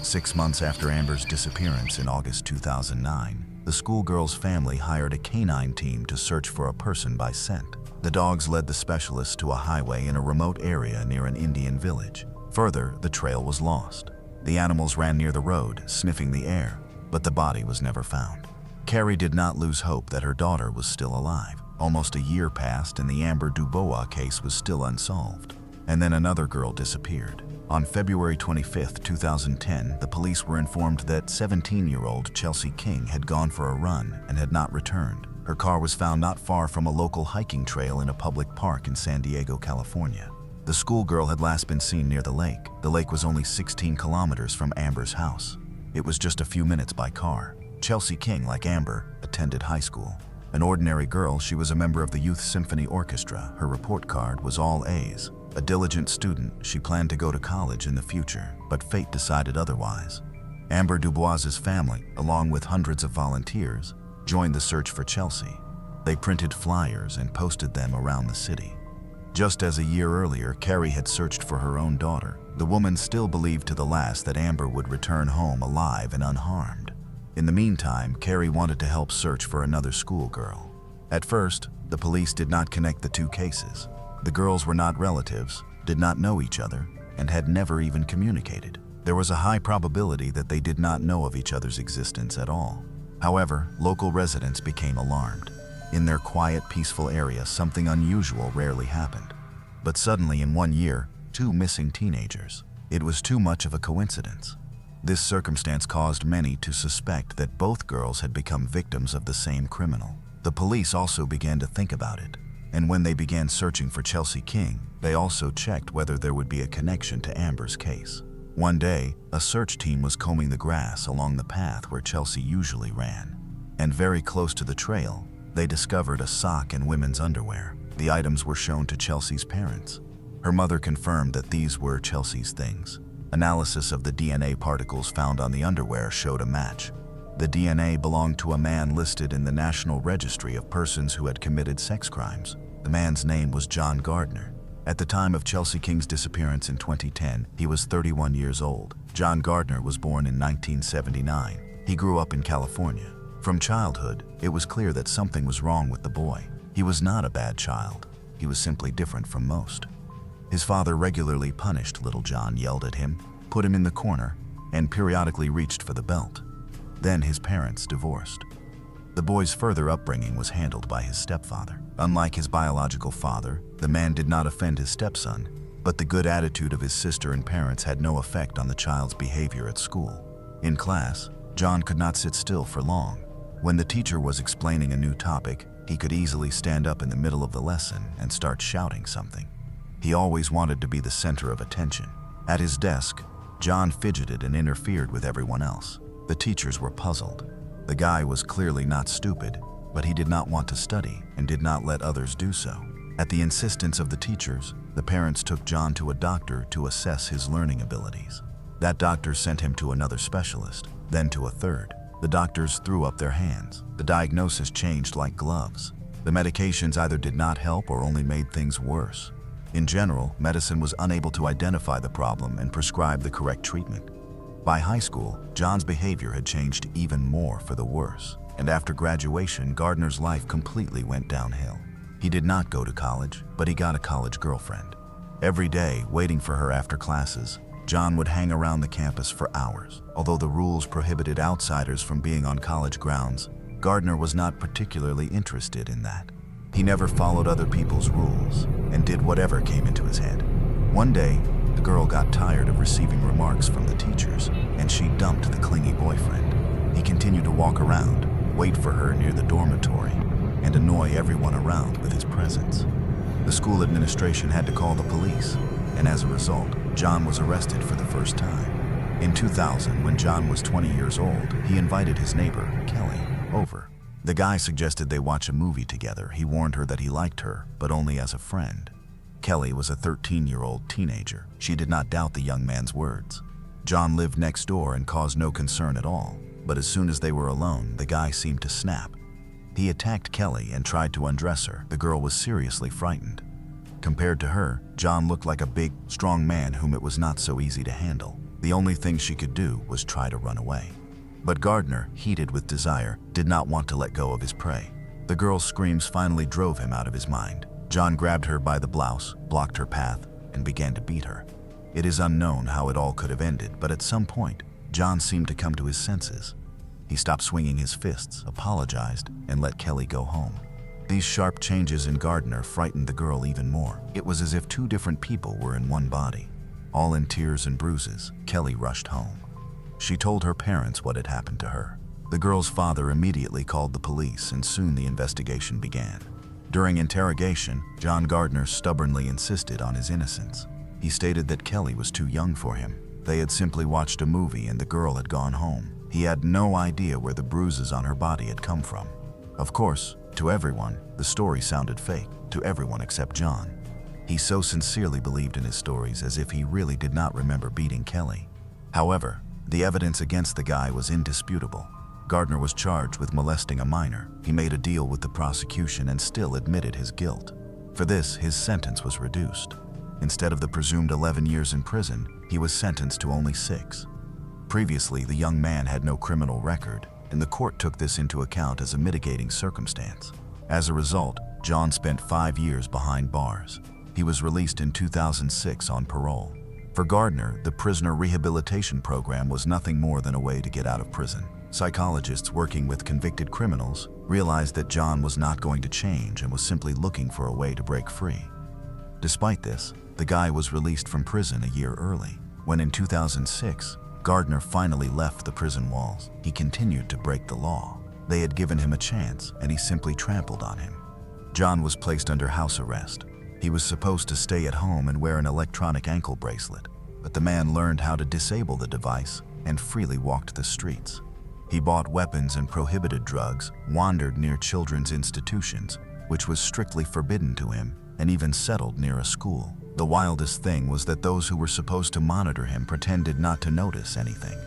[SPEAKER 1] 6 months after Amber's disappearance in August 2009, the schoolgirl's family hired a canine team to search for a person by scent. The dogs led the specialists to a highway in a remote area near an Indian village. Further, the trail was lost. The animals ran near the road, sniffing the air, but the body was never found. Carrie did not lose hope that her daughter was still alive. Almost a year passed and the Amber Dubois case was still unsolved. And then another girl disappeared. On February 25, 2010, the police were informed that 17-year-old Chelsea King had gone for a run and had not returned. Her car was found not far from a local hiking trail in a public park in San Diego, California. The schoolgirl had last been seen near the lake. The lake was only 16 kilometers from Amber's house. It was just a few minutes by car. Chelsea King, like Amber, attended high school. An ordinary girl, she was a member of the Youth Symphony Orchestra. Her report card was all A's. A diligent student, she planned to go to college in the future, but fate decided otherwise. Amber Dubois's family, along with hundreds of volunteers, joined the search for Chelsea. They printed flyers and posted them around the city. Just as a year earlier, Carrie had searched for her own daughter. The woman still believed to the last that Amber would return home alive and unharmed. In the meantime, Carrie wanted to help search for another schoolgirl. At first, the police did not connect the two cases. The girls were not relatives, did not know each other, and had never even communicated. There was a high probability that they did not know of each other's existence at all. However, local residents became alarmed. In their quiet, peaceful area, something unusual rarely happened. But suddenly, in 1 year, 2 missing teenagers. It was too much of a coincidence. This circumstance caused many to suspect that both girls had become victims of the same criminal. The police also began to think about it. And when they began searching for Chelsea King, they also checked whether there would be a connection to Amber's case. One day, a search team was combing the grass along the path where Chelsea usually ran. And very close to the trail, they discovered a sock and women's underwear. The items were shown to Chelsea's parents. Her mother confirmed that these were Chelsea's things. Analysis of the DNA particles found on the underwear showed a match. The DNA belonged to a man listed in the National Registry of Persons who had committed sex crimes. The man's name was John Gardner. At the time of Chelsea King's disappearance in 2010, he was 31 years old. John Gardner was born in 1979. He grew up in California. From childhood, it was clear that something was wrong with the boy. He was not a bad child. He was simply different from most. His father regularly punished little John, yelled at him, put him in the corner, and periodically reached for the belt. Then his parents divorced. The boy's further upbringing was handled by his stepfather. Unlike his biological father, the man did not offend his stepson, but the good attitude of his sister and parents had no effect on the child's behavior at school. In class, John could not sit still for long. When the teacher was explaining a new topic, he could easily stand up in the middle of the lesson and start shouting something. He always wanted to be the center of attention. At his desk, John fidgeted and interfered with everyone else. The teachers were puzzled. The guy was clearly not stupid, but he did not want to study and did not let others do so. At the insistence of the teachers, the parents took John to a doctor to assess his learning abilities. That doctor sent him to another specialist, then to a third. The doctors threw up their hands. The diagnosis changed like gloves. The medications either did not help or only made things worse. In general, medicine was unable to identify the problem and prescribe the correct treatment. By high school, John's behavior had changed even more for the worse, and after graduation, Gardner's life completely went downhill. He did not go to college, but he got a college girlfriend. Every day, waiting for her after classes, John would hang around the campus for hours. Although the rules prohibited outsiders from being on college grounds, Gardner was not particularly interested in that. He never followed other people's rules and did whatever came into his head. One day, the girl got tired of receiving remarks from the teachers, and she dumped the clingy boyfriend. He continued to walk around, wait for her near the dormitory, and annoy everyone around with his presence. The school administration had to call the police, and as a result, John was arrested for the first time. In 2000, when John was 20 years old, he invited his neighbor, Kelly, over. The guy suggested they watch a movie together. He warned her that he liked her, but only as a friend. Kelly was a 13-year-old teenager. She did not doubt the young man's words. John lived next door and caused no concern at all, but as soon as they were alone, the guy seemed to snap. He attacked Kelly and tried to undress her. The girl was seriously frightened. Compared to her, John looked like a big, strong man whom it was not so easy to handle. The only thing she could do was try to run away. But Gardner, heated with desire, did not want to let go of his prey. The girl's screams finally drove him out of his mind. John grabbed her by the blouse, blocked her path, and began to beat her. It is unknown how it all could have ended, but at some point, John seemed to come to his senses. He stopped swinging his fists, apologized, and let Kelly go home. These sharp changes in Gardner frightened the girl even more. It was as if two different people were in one body. All in tears and bruises, Kelly rushed home. She told her parents what had happened to her. The girl's father immediately called the police, and soon the investigation began. During interrogation, John Gardner stubbornly insisted on his innocence. He stated that Kelly was too young for him. They had simply watched a movie and the girl had gone home. He had no idea where the bruises on her body had come from. Of course, to everyone, the story sounded fake, to everyone except John. He so sincerely believed in his stories as if he really did not remember beating Kelly. However, the evidence against the guy was indisputable. Gardner was charged with molesting a minor. He made a deal with the prosecution and still admitted his guilt. For this, his sentence was reduced. Instead of the presumed 11 years in prison, he was sentenced to only 6. Previously, the young man had no criminal record, and the court took this into account as a mitigating circumstance. As a result, John spent 5 years behind bars. He was released in 2006 on parole. For Gardner, the prisoner rehabilitation program was nothing more than a way to get out of prison. Psychologists working with convicted criminals realized that John was not going to change and was simply looking for a way to break free. Despite this, the guy was released from prison a year early. When in 2006, Gardner finally left the prison walls, he continued to break the law. They had given him a chance, and he simply trampled on him. John was placed under house arrest. He was supposed to stay at home and wear an electronic ankle bracelet, but the man learned how to disable the device and freely walked the streets. He bought weapons and prohibited drugs, wandered near children's institutions, which was strictly forbidden to him, and even settled near a school. The wildest thing was that those who were supposed to monitor him pretended not to notice anything.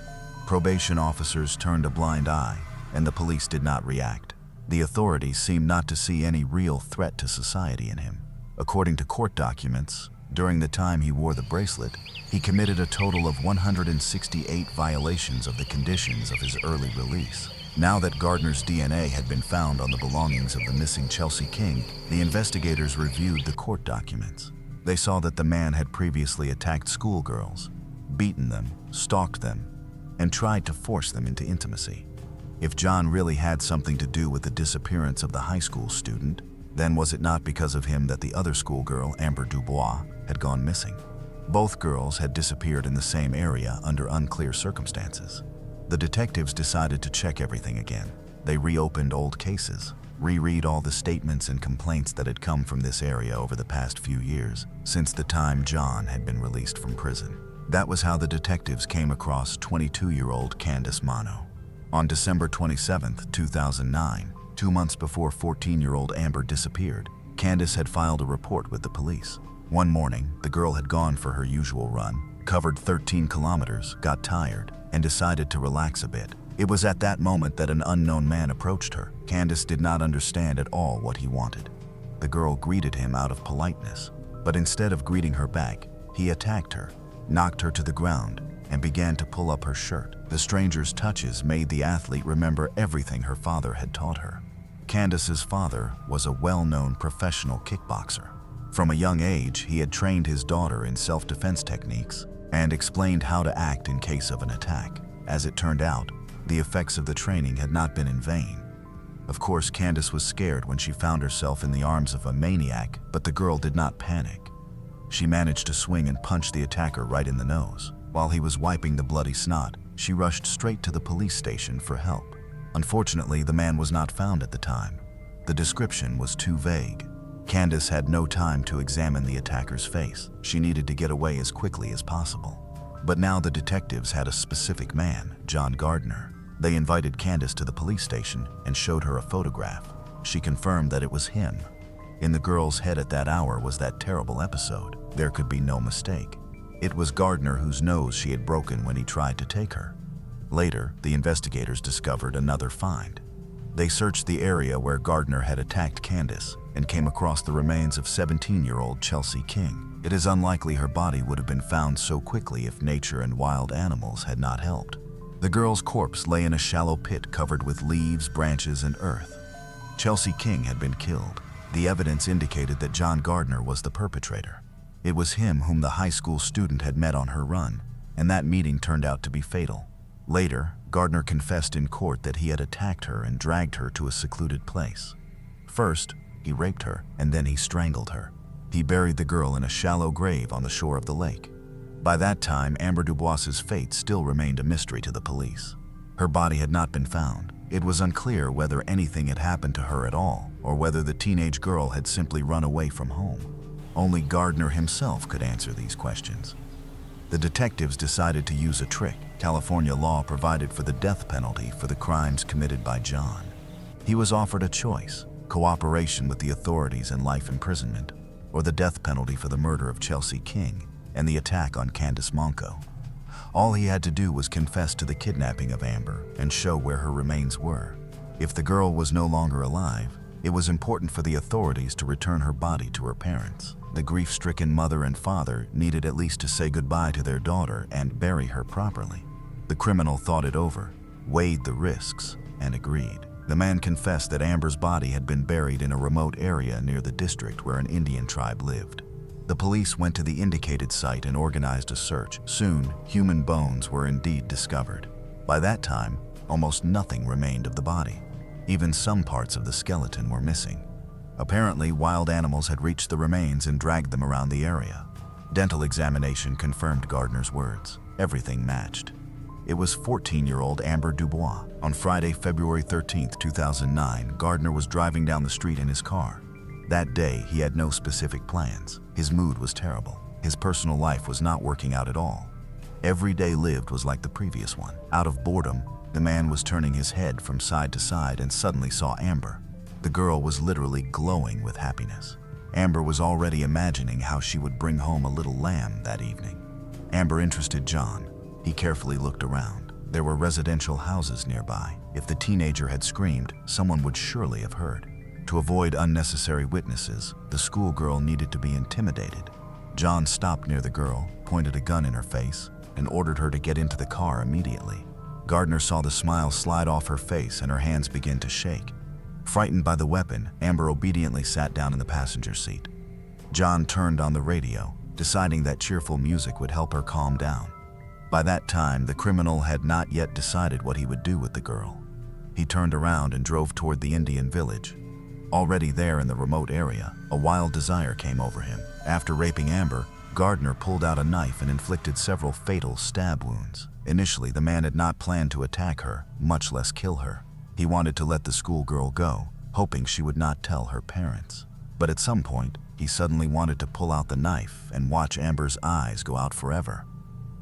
[SPEAKER 1] Probation officers turned a blind eye, and the police did not react. The authorities seemed not to see any real threat to society in him. According to court documents, during the time he wore the bracelet, he committed a total of 168 violations of the conditions of his early release. Now that Gardner's DNA had been found on the belongings of the missing Chelsea King, the investigators reviewed the court documents. They saw that the man had previously attacked schoolgirls, beaten them, stalked them, and tried to force them into intimacy. If John really had something to do with the disappearance of the high school student, then was it not because of him that the other schoolgirl, Amber Dubois, had gone missing? Both girls had disappeared in the same area under unclear circumstances. The detectives decided to check everything again. They reopened old cases, reread all the statements and complaints that had come from this area over the past few years, since the time John had been released from prison. That was how the detectives came across 22-year-old Candace Mano. On December 27, 2009, 2 months before 14-year-old Amber disappeared, Candace had filed a report with the police. One morning, the girl had gone for her usual run, covered 13 kilometers, got tired, and decided to relax a bit. It was at that moment that an unknown man approached her. Candace did not understand at all what he wanted. The girl greeted him out of politeness, but instead of greeting her back, he attacked her, knocked her to the ground, and began to pull up her shirt. The stranger's touches made the athlete remember everything her father had taught her. Candace's father was a well-known professional kickboxer. From a young age, he had trained his daughter in self-defense techniques and explained how to act in case of an attack. As it turned out, the effects of the training had not been in vain. Of course, Candace was scared when she found herself in the arms of a maniac, but the girl did not panic. She managed to swing and punch the attacker right in the nose. While he was wiping the bloody snot, she rushed straight to the police station for help. Unfortunately, the man was not found at the time. The description was too vague. Candace had no time to examine the attacker's face. She needed to get away as quickly as possible. But now the detectives had a specific man, John Gardner. They invited Candace to the police station and showed her a photograph. She confirmed that it was him. In the girl's head at that hour was that terrible episode. There could be no mistake. It was Gardner whose nose she had broken when he tried to take her. Later, the investigators discovered another find. They searched the area where Gardner had attacked Candace and came across the remains of 17-year-old Chelsea King. It is unlikely her body would have been found so quickly if nature and wild animals had not helped. The girl's corpse lay in a shallow pit covered with leaves, branches, and earth. Chelsea King had been killed. The evidence indicated that John Gardner was the perpetrator. It was him whom the high school student had met on her run, and that meeting turned out to be fatal. Later, Gardner confessed in court that he had attacked her and dragged her to a secluded place. First, he raped her, and then he strangled her. He buried the girl in a shallow grave on the shore of the lake. By that time, Amber Dubois's fate still remained a mystery to the police. Her body had not been found. It was unclear whether anything had happened to her at all, or whether the teenage girl had simply run away from home. Only Gardner himself could answer these questions. The detectives decided to use a trick. California law provided for the death penalty for the crimes committed by John. He was offered a choice: cooperation with the authorities and life imprisonment, or the death penalty for the murder of Chelsea King and the attack on Candace Monco. All he had to do was confess to the kidnapping of Amber and show where her remains were. If the girl was no longer alive, it was important for the authorities to return her body to her parents. The grief-stricken mother and father needed at least to say goodbye to their daughter and bury her properly. The criminal thought it over, weighed the risks, and agreed. The man confessed that Amber's body had been buried in a remote area near the district where an Indian tribe lived. The police went to the indicated site and organized a search. Soon, human bones were indeed discovered. By that time, almost nothing remained of the body. Even some parts of the skeleton were missing. Apparently, wild animals had reached the remains and dragged them around the area. Dental examination confirmed Gardner's words. Everything matched. It was 14-year-old Amber Dubois. On Friday, February 13, 2009, Gardner was driving down the street in his car. That day, he had no specific plans. His mood was terrible. His personal life was not working out at all. Every day lived was like the previous one. Out of boredom, the man was turning his head from side to side and suddenly saw Amber. The girl was literally glowing with happiness. Amber was already imagining how she would bring home a little lamb that evening. Amber interested John. He carefully looked around. There were residential houses nearby. If the teenager had screamed, someone would surely have heard. To avoid unnecessary witnesses, the schoolgirl needed to be intimidated. John stopped near the girl, pointed a gun in her face, and ordered her to get into the car immediately. Gardner saw the smile slide off her face and her hands begin to shake. Frightened by the weapon, Amber obediently sat down in the passenger seat. John turned on the radio, deciding that cheerful music would help her calm down. By that time, the criminal had not yet decided what he would do with the girl. He turned around and drove toward the Indian village. Already there in the remote area, a wild desire came over him. After raping Amber, Gardner pulled out a knife and inflicted several fatal stab wounds. Initially, the man had not planned to attack her, much less kill her. He wanted to let the schoolgirl go, hoping she would not tell her parents. But at some point, he suddenly wanted to pull out the knife and watch Amber's eyes go out forever.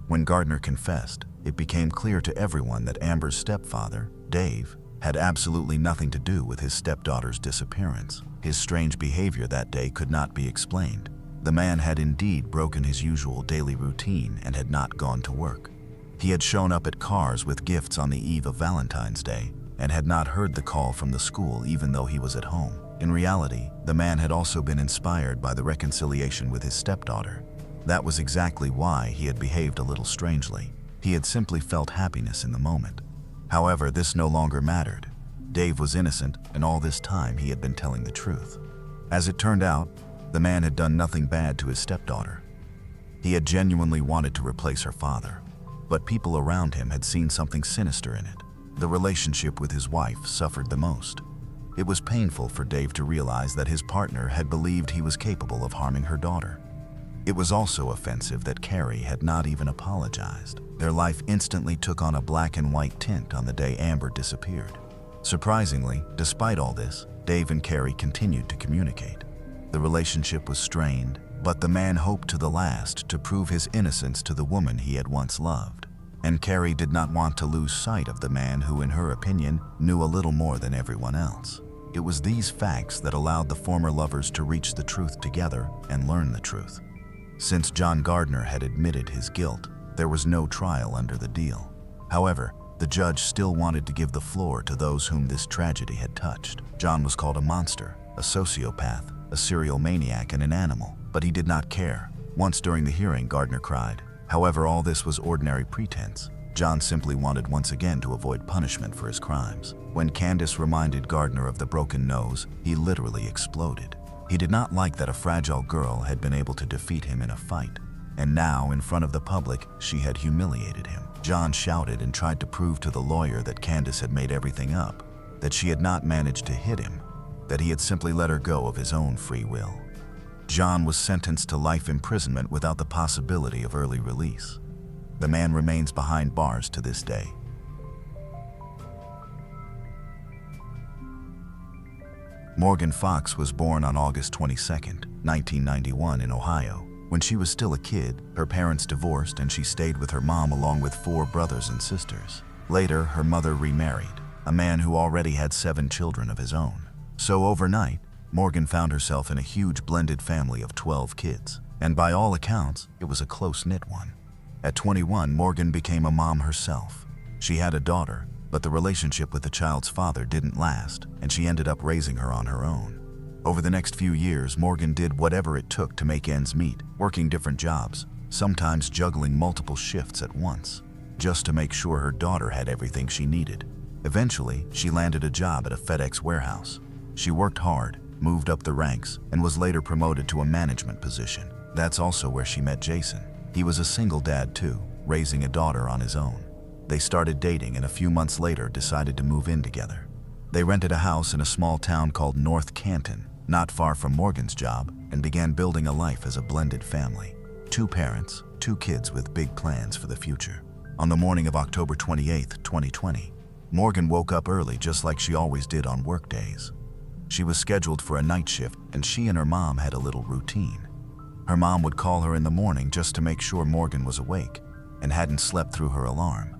[SPEAKER 1] When Gardner confessed, it became clear to everyone that Amber's stepfather, Dave, had absolutely nothing to do with his stepdaughter's disappearance. His strange behavior that day could not be explained. The man had indeed broken his usual daily routine and had not gone to work. He had shown up at cars with gifts on the eve of Valentine's Day and had not heard the call from the school even though he was at home. In reality, the man had also been inspired by the reconciliation with his stepdaughter. That was exactly why he had behaved a little strangely. He had simply felt happiness in the moment. However, this no longer mattered. Dave was innocent, and all this time he had been telling the truth. As it turned out, the man had done nothing bad to his stepdaughter. He had genuinely wanted to replace her father, but people around him had seen something sinister in it. The relationship with his wife suffered the most. It was painful for Dave to realize that his partner had believed he was capable of harming her daughter. It was also offensive that Carrie had not even apologized. Their life instantly took on a black and white tint on the day Amber disappeared. Surprisingly, despite all this, Dave and Carrie continued to communicate. The relationship was strained, but the man hoped to the last to prove his innocence to the woman he had once loved. And Carrie did not want to lose sight of the man who, in her opinion, knew a little more than everyone else. It was these facts that allowed the former lovers to reach the truth together and learn the truth. Since John Gardner had admitted his guilt, there was no trial under the deal. However, the judge still wanted to give the floor to those whom this tragedy had touched. John was called a monster, a sociopath, a serial maniac, and an animal, but he did not care. Once during the hearing, Gardner cried. However, all this was ordinary pretense. John simply wanted once again to avoid punishment for his crimes. When Candace reminded Gardner of the broken nose, he literally exploded. He did not like that a fragile girl had been able to defeat him in a fight. And now, in front of the public, she had humiliated him. John shouted and tried to prove to the lawyer that Candace had made everything up, that she had not managed to hit him, that he had simply let her go of his own free will. John was sentenced to life imprisonment without the possibility of early release. The man remains behind bars to this day. Morgan Fox was born on August 22, 1991 in Ohio. When she was still a kid, her parents divorced and she stayed with her mom along with 4 brothers and sisters. Later, her mother remarried, a man who already had 7 children of his own. So overnight, Morgan found herself in a huge blended family of 12 kids, and by all accounts, it was a close-knit one. At 21, Morgan became a mom herself. She had a daughter, but the relationship with the child's father didn't last, and she ended up raising her on her own. Over the next few years, Morgan did whatever it took to make ends meet, working different jobs, sometimes juggling multiple shifts at once, just to make sure her daughter had everything she needed. Eventually, she landed a job at a FedEx warehouse. She worked hard, moved up the ranks, and was later promoted to a management position. That's also where she met Jason. He was a single dad too, raising a daughter on his own. They started dating and a few months later decided to move in together. They rented a house in a small town called North Canton, not far from Morgan's job, and began building a life as a blended family. 2 parents, 2 kids with big plans for the future. On the morning of October 28, 2020, Morgan woke up early just like she always did on work days. She was scheduled for a night shift and she and her mom had a little routine. Her mom would call her in the morning just to make sure Morgan was awake and hadn't slept through her alarm.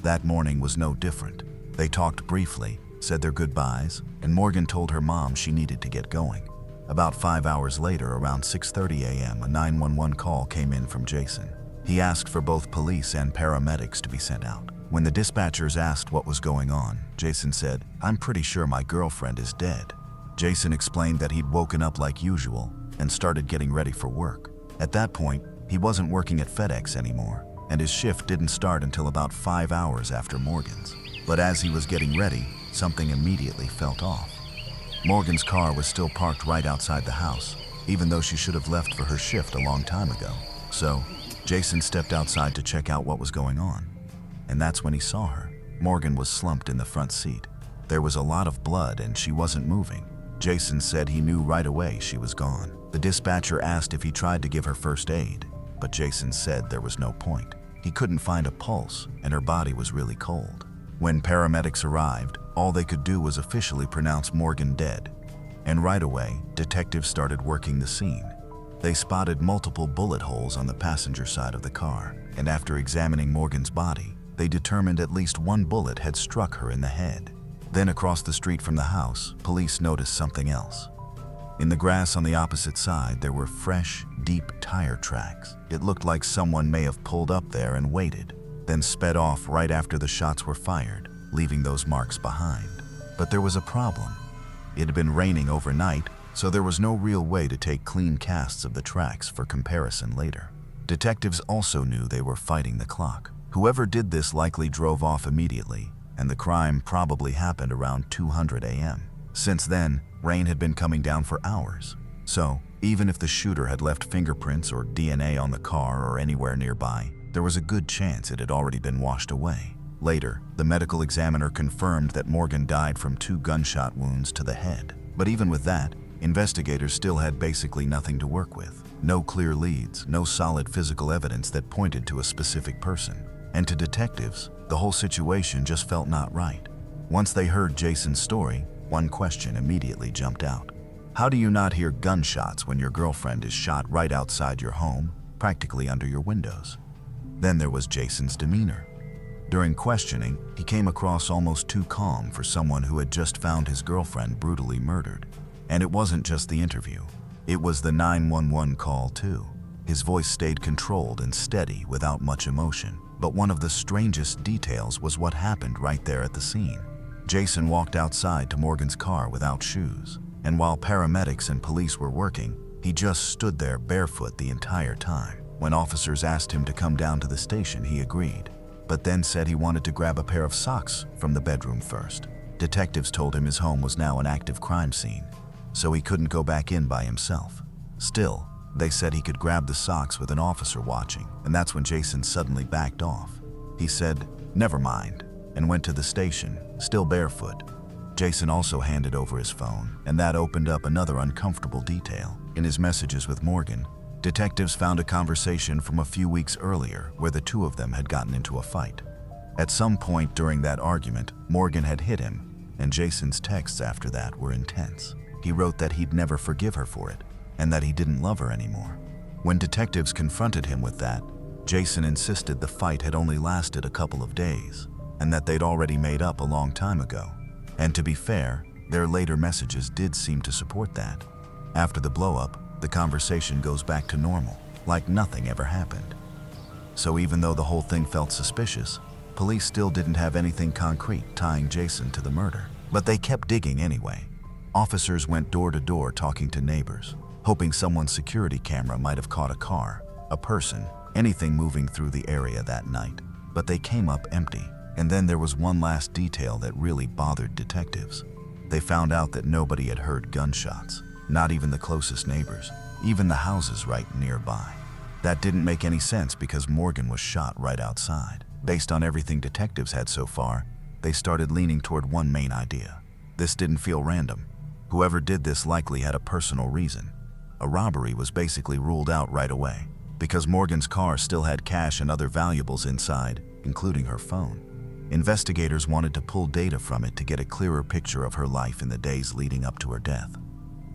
[SPEAKER 1] That morning was no different. They talked briefly, said their goodbyes, and Morgan told her mom she needed to get going. About 5 hours later, around 6:30 a.m., a 911 call came in from Jason. He asked for both police and paramedics to be sent out. When the dispatchers asked what was going on, Jason said, "I'm pretty sure my girlfriend is dead." Jason explained that he'd woken up like usual and started getting ready for work. At that point, he wasn't working at FedEx anymore. and his shift didn't start until about 5 hours after Morgan's. But as he was getting ready, something immediately felt off. Morgan's car was still parked right outside the house, even though she should have left for her shift a long time ago. So, Jason stepped outside to check out what was going on. And that's when he saw her. Morgan was slumped in the front seat. There was a lot of blood and she wasn't moving. Jason said he knew right away she was gone. The dispatcher asked if he tried to give her first aid, but Jason said there was no point. He couldn't find a pulse, and her body was really cold. When paramedics arrived, all they could do was officially pronounce Morgan dead. And right away, detectives started working the scene. They spotted multiple bullet holes on the passenger side of the car, and after examining Morgan's body, they determined at least one bullet had struck her in the head. Then across the street from the house, police noticed something else. In the grass on the opposite side, there were fresh, deep tire tracks. It looked like someone may have pulled up there and waited, then sped off right after the shots were fired, leaving those marks behind. But there was a problem. It had been raining overnight, so there was no real way to take clean casts of the tracks for comparison later. Detectives also knew they were fighting the clock. Whoever did this likely drove off immediately, and the crime probably happened around 200 a.m. Since then, rain had been coming down for hours. So, even if the shooter had left fingerprints or DNA on the car or anywhere nearby, there was a good chance it had already been washed away. Later, the medical examiner confirmed that Morgan died from 2 gunshot wounds to the head. But even with that, investigators still had basically nothing to work with. No clear leads, no solid physical evidence that pointed to a specific person. And to detectives, the whole situation just felt not right. Once they heard Jason's story, one question immediately jumped out. How do you not hear gunshots when your girlfriend is shot right outside your home, practically under your windows? Then there was Jason's demeanor. During questioning, he came across almost too calm for someone who had just found his girlfriend brutally murdered. And it wasn't just the interview. It was the 911 call too. His voice stayed controlled and steady without much emotion. But one of the strangest details was what happened right there at the scene. Jason walked outside to Morgan's car without shoes, and while paramedics and police were working, he just stood there barefoot the entire time. When officers asked him to come down to the station, he agreed, but then said he wanted to grab a pair of socks from the bedroom first. Detectives told him his home was now an active crime scene, so he couldn't go back in by himself. Still, they said he could grab the socks with an officer watching, and that's when Jason suddenly backed off. He said, "Never mind," and went to the station, still barefoot. Jason also handed over his phone, and that opened up another uncomfortable detail. In his messages with Morgan, detectives found a conversation from a few weeks earlier where the two of them had gotten into a fight. At some point during that argument, Morgan had hit him, and Jason's texts after that were intense. He wrote that he'd never forgive her for it, and that he didn't love her anymore. When detectives confronted him with that, Jason insisted the fight had only lasted a couple of days, and that they'd already made up a long time ago. And to be fair, their later messages did seem to support that. After the blow-up, the conversation goes back to normal, like nothing ever happened. So even though the whole thing felt suspicious, police still didn't have anything concrete tying Jason to the murder. But they kept digging anyway. Officers went door to door talking to neighbors, hoping someone's security camera might have caught a car, a person, anything moving through the area that night. But they came up empty. And then there was one last detail that really bothered detectives. They found out that nobody had heard gunshots, not even the closest neighbors, even the houses right nearby. That didn't make any sense because Morgan was shot right outside. Based on everything detectives had so far, they started leaning toward one main idea. This didn't feel random. Whoever did this likely had a personal reason. A robbery was basically ruled out right away, because Morgan's car still had cash and other valuables inside, including her phone. Investigators wanted to pull data from it to get a clearer picture of her life in the days leading up to her death.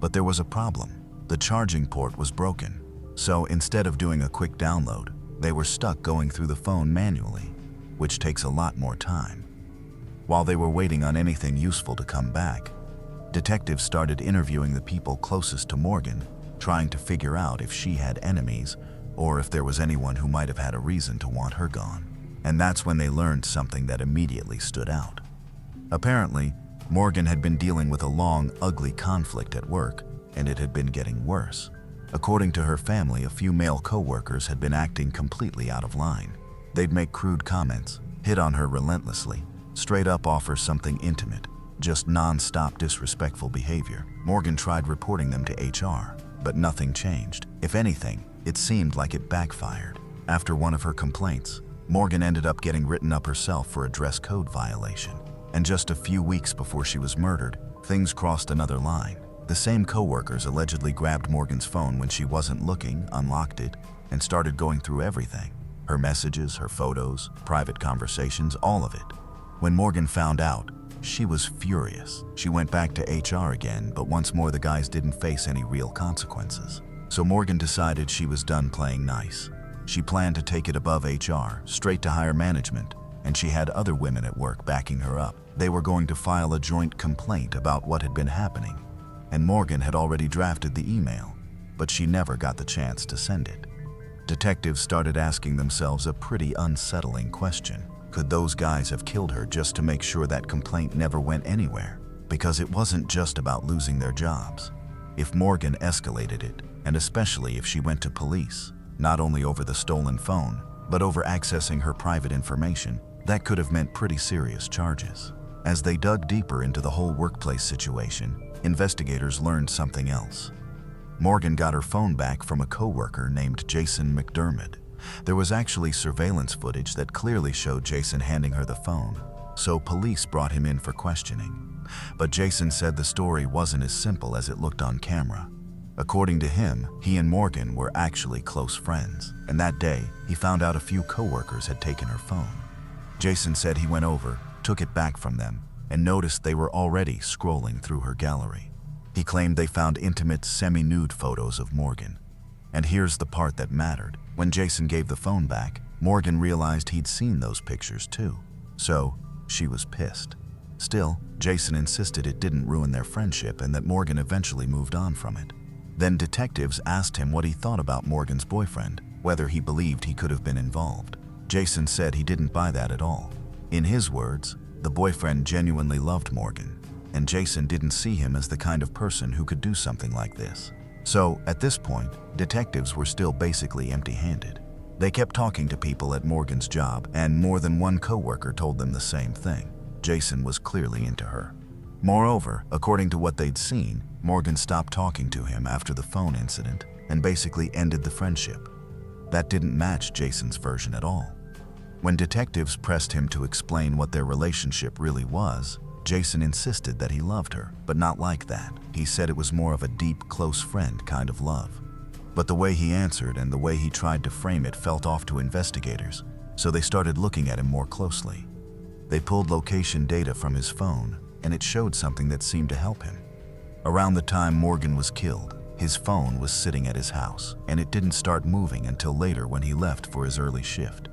[SPEAKER 1] But there was a problem. The charging port was broken. So instead of doing a quick download, they were stuck going through the phone manually, which takes a lot more time. While they were waiting on anything useful to come back, detectives started interviewing the people closest to Morgan, trying to figure out if she had enemies or if there was anyone who might have had a reason to want her gone. And that's when they learned something that immediately stood out. Apparently, Morgan had been dealing with a long, ugly conflict at work, and it had been getting worse. According to her family, a few male co-workers had been acting completely out of line. They'd make crude comments, hit on her relentlessly, straight up offer something intimate, just non-stop disrespectful behavior. Morgan tried reporting them to HR, but nothing changed. If anything, it seemed like it backfired. After one of her complaints, Morgan ended up getting written up herself for a dress code violation. And just a few weeks before she was murdered, things crossed another line. The same coworkers allegedly grabbed Morgan's phone when she wasn't looking, unlocked it, and started going through everything. Her messages, her photos, private conversations, all of it. When Morgan found out, she was furious. She went back to HR again, but once more the guys didn't face any real consequences. So Morgan decided she was done playing nice. She planned to take it above HR, straight to higher management, and she had other women at work backing her up. They were going to file a joint complaint about what had been happening, and Morgan had already drafted the email, but she never got the chance to send it. Detectives started asking themselves a pretty unsettling question. Could those guys have killed her just to make sure that complaint never went anywhere? Because it wasn't just about losing their jobs. If Morgan escalated it, and especially if she went to police, not only over the stolen phone, but over accessing her private information, that could have meant pretty serious charges. As they dug deeper into the whole workplace situation, investigators learned something else. Morgan got her phone back from a coworker named Jason McDermott. There was actually surveillance footage that clearly showed Jason handing her the phone, so police brought him in for questioning. But Jason said the story wasn't as simple as it looked on camera. According to him, he and Morgan were actually close friends, and that day, he found out a few coworkers had taken her phone. Jason said he went over, took it back from them, and noticed they were already scrolling through her gallery. He claimed they found intimate, semi-nude photos of Morgan. And here's the part that mattered. When Jason gave the phone back, Morgan realized he'd seen those pictures too. So, she was pissed. Still, Jason insisted it didn't ruin their friendship and that Morgan eventually moved on from it. Then detectives asked him what he thought about Morgan's boyfriend, whether he believed he could have been involved. Jason said he didn't buy that at all. In his words, the boyfriend genuinely loved Morgan, and Jason didn't see him as the kind of person who could do something like this. So, at this point, detectives were still basically empty-handed. They kept talking to people at Morgan's job, and more than one coworker told them the same thing. Jason was clearly into her. Moreover, according to what they'd seen, Morgan stopped talking to him after the phone incident and basically ended the friendship. That didn't match Jason's version at all. When detectives pressed him to explain what their relationship really was, Jason insisted that he loved her, but not like that. He said it was more of a deep, close friend kind of love. But the way he answered and the way he tried to frame it felt off to investigators, so they started looking at him more closely. They pulled location data from his phone, and it showed something that seemed to help him. Around the time Morgan was killed, his phone was sitting at his house, and it didn't start moving until later when he left for his early shift.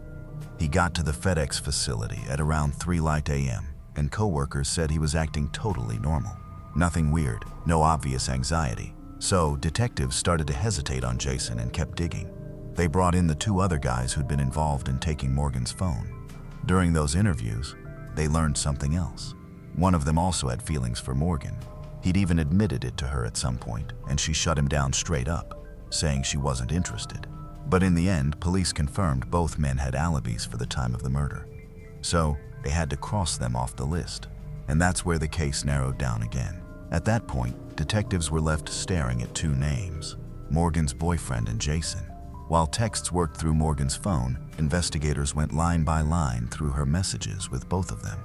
[SPEAKER 1] He got to the FedEx facility at around 3 a.m., and coworkers said he was acting totally normal. Nothing weird, no obvious anxiety. So detectives started to hesitate on Jason and kept digging. They brought in the 2 other guys who'd been involved in taking Morgan's phone. During those interviews, they learned something else. One of them also had feelings for Morgan. He'd even admitted it to her at some point, and she shut him down straight up, saying she wasn't interested. But in the end, police confirmed both men had alibis for the time of the murder. So, they had to cross them off the list, and that's where the case narrowed down again. At that point, detectives were left staring at 2 names, Morgan's boyfriend and Jason. While texts worked through Morgan's phone, investigators went line by line through her messages with both of them.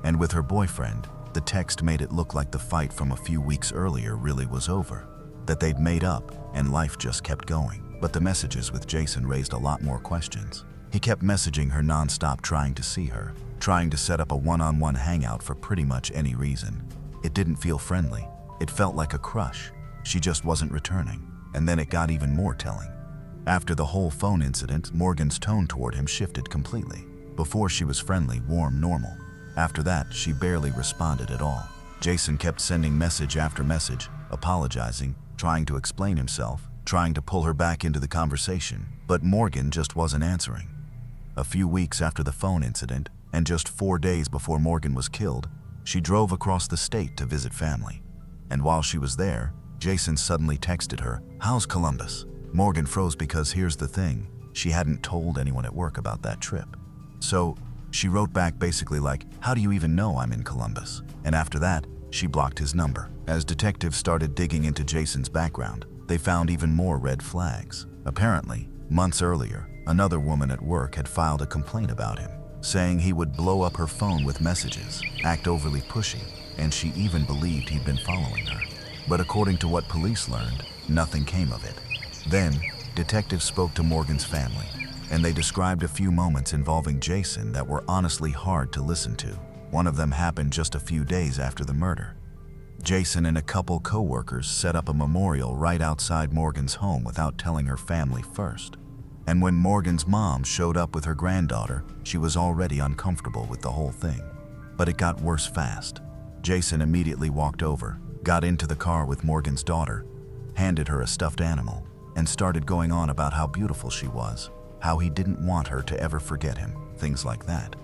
[SPEAKER 1] And with her boyfriend, the text made it look like the fight from a few weeks earlier really was over, that they'd made up and life just kept going. But the messages with Jason raised a lot more questions. He kept messaging her nonstop, trying to see her, trying to set up a one-on-one hangout for pretty much any reason. It didn't feel friendly. It felt like a crush. She just wasn't returning. And then it got even more telling. After the whole phone incident, Morgan's tone toward him shifted completely. Before she was friendly, warm, normal. After that, she barely responded at all. Jason kept sending message after message, apologizing, trying to explain himself, trying to pull her back into the conversation, but Morgan just wasn't answering. A few weeks after the phone incident, and just 4 days before Morgan was killed, she drove across the state to visit family. And while she was there, Jason suddenly texted her, "How's Columbus?" Morgan froze because here's the thing, she hadn't told anyone at work about that trip. So she wrote back basically like, "How do you even know I'm in Columbus?" And after that, she blocked his number. As detectives started digging into Jason's background, they found even more red flags. Apparently, months earlier, another woman at work had filed a complaint about him, saying he would blow up her phone with messages, act overly pushy, and she even believed he'd been following her. But according to what police learned, nothing came of it. Then, detectives spoke to Morgan's family, and they described a few moments involving Jason that were honestly hard to listen to. One of them happened just a few days after the murder. Jason and a couple co-workers set up a memorial right outside Morgan's home without telling her family first. And when Morgan's mom showed up with her granddaughter, she was already uncomfortable with the whole thing. But it got worse fast. Jason immediately walked over, got into the car with Morgan's daughter, handed her a stuffed animal, and started going on about how beautiful she was, how he didn't want her to ever forget him, things like that.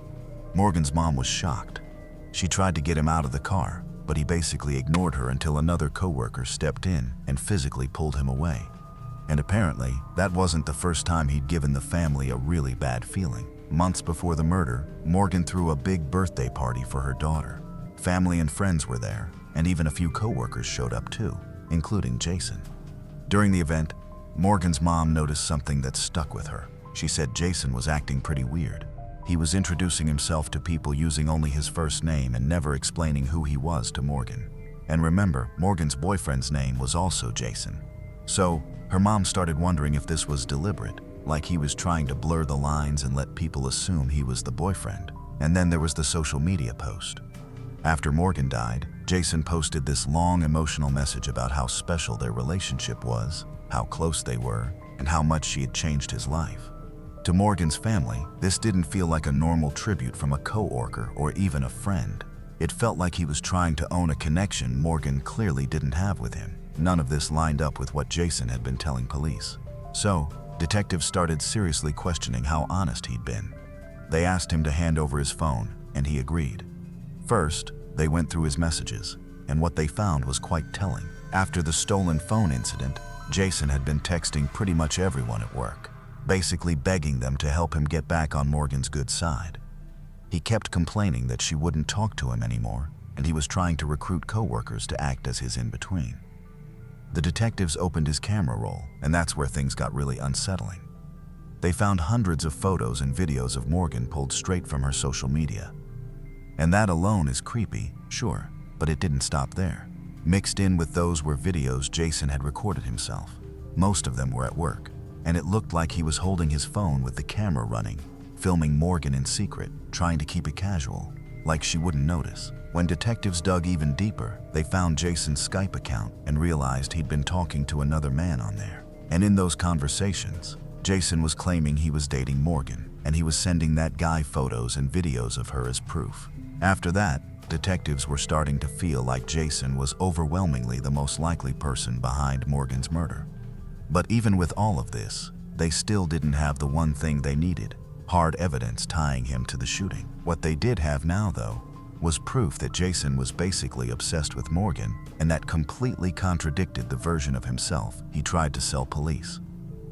[SPEAKER 1] Morgan's mom was shocked. She tried to get him out of the car, but he basically ignored her until another coworker stepped in and physically pulled him away. And apparently, that wasn't the first time he'd given the family a really bad feeling. Months before the murder, Morgan threw a big birthday party for her daughter. Family and friends were there, and even a few coworkers showed up too, including Jason. During the event, Morgan's mom noticed something that stuck with her. She said Jason was acting pretty weird. He was introducing himself to people using only his first name and never explaining who he was to Morgan. And remember, Morgan's boyfriend's name was also Jason. So, her mom started wondering if this was deliberate, like he was trying to blur the lines and let people assume he was the boyfriend. And then there was the social media post. After Morgan died, Jason posted this long emotional message about how special their relationship was, how close they were, and how much she had changed his life. To Morgan's family, this didn't feel like a normal tribute from a coworker or even a friend. It felt like he was trying to own a connection Morgan clearly didn't have with him. None of this lined up with what Jason had been telling police. So, detectives started seriously questioning how honest he'd been. They asked him to hand over his phone, and he agreed. First, they went through his messages, and what they found was quite telling. After the stolen phone incident, Jason had been texting pretty much everyone at work, basically begging them to help him get back on Morgan's good side. He kept complaining that she wouldn't talk to him anymore, and he was trying to recruit coworkers to act as his in-between. The detectives opened his camera roll, and that's where things got really unsettling. They found hundreds of photos and videos of Morgan pulled straight from her social media. And that alone is creepy, sure, but it didn't stop there. Mixed in with those were videos Jason had recorded himself. Most of them were at work, and it looked like he was holding his phone with the camera running, filming Morgan in secret, trying to keep it casual, like she wouldn't notice. When detectives dug even deeper, they found Jason's Skype account and realized he'd been talking to another man on there. And in those conversations, Jason was claiming he was dating Morgan, and he was sending that guy photos and videos of her as proof. After that, detectives were starting to feel like Jason was overwhelmingly the most likely person behind Morgan's murder. But even with all of this, they still didn't have the one thing they needed: hard evidence tying him to the shooting. What they did have now, though, was proof that Jason was basically obsessed with Morgan, and that completely contradicted the version of himself he tried to sell police.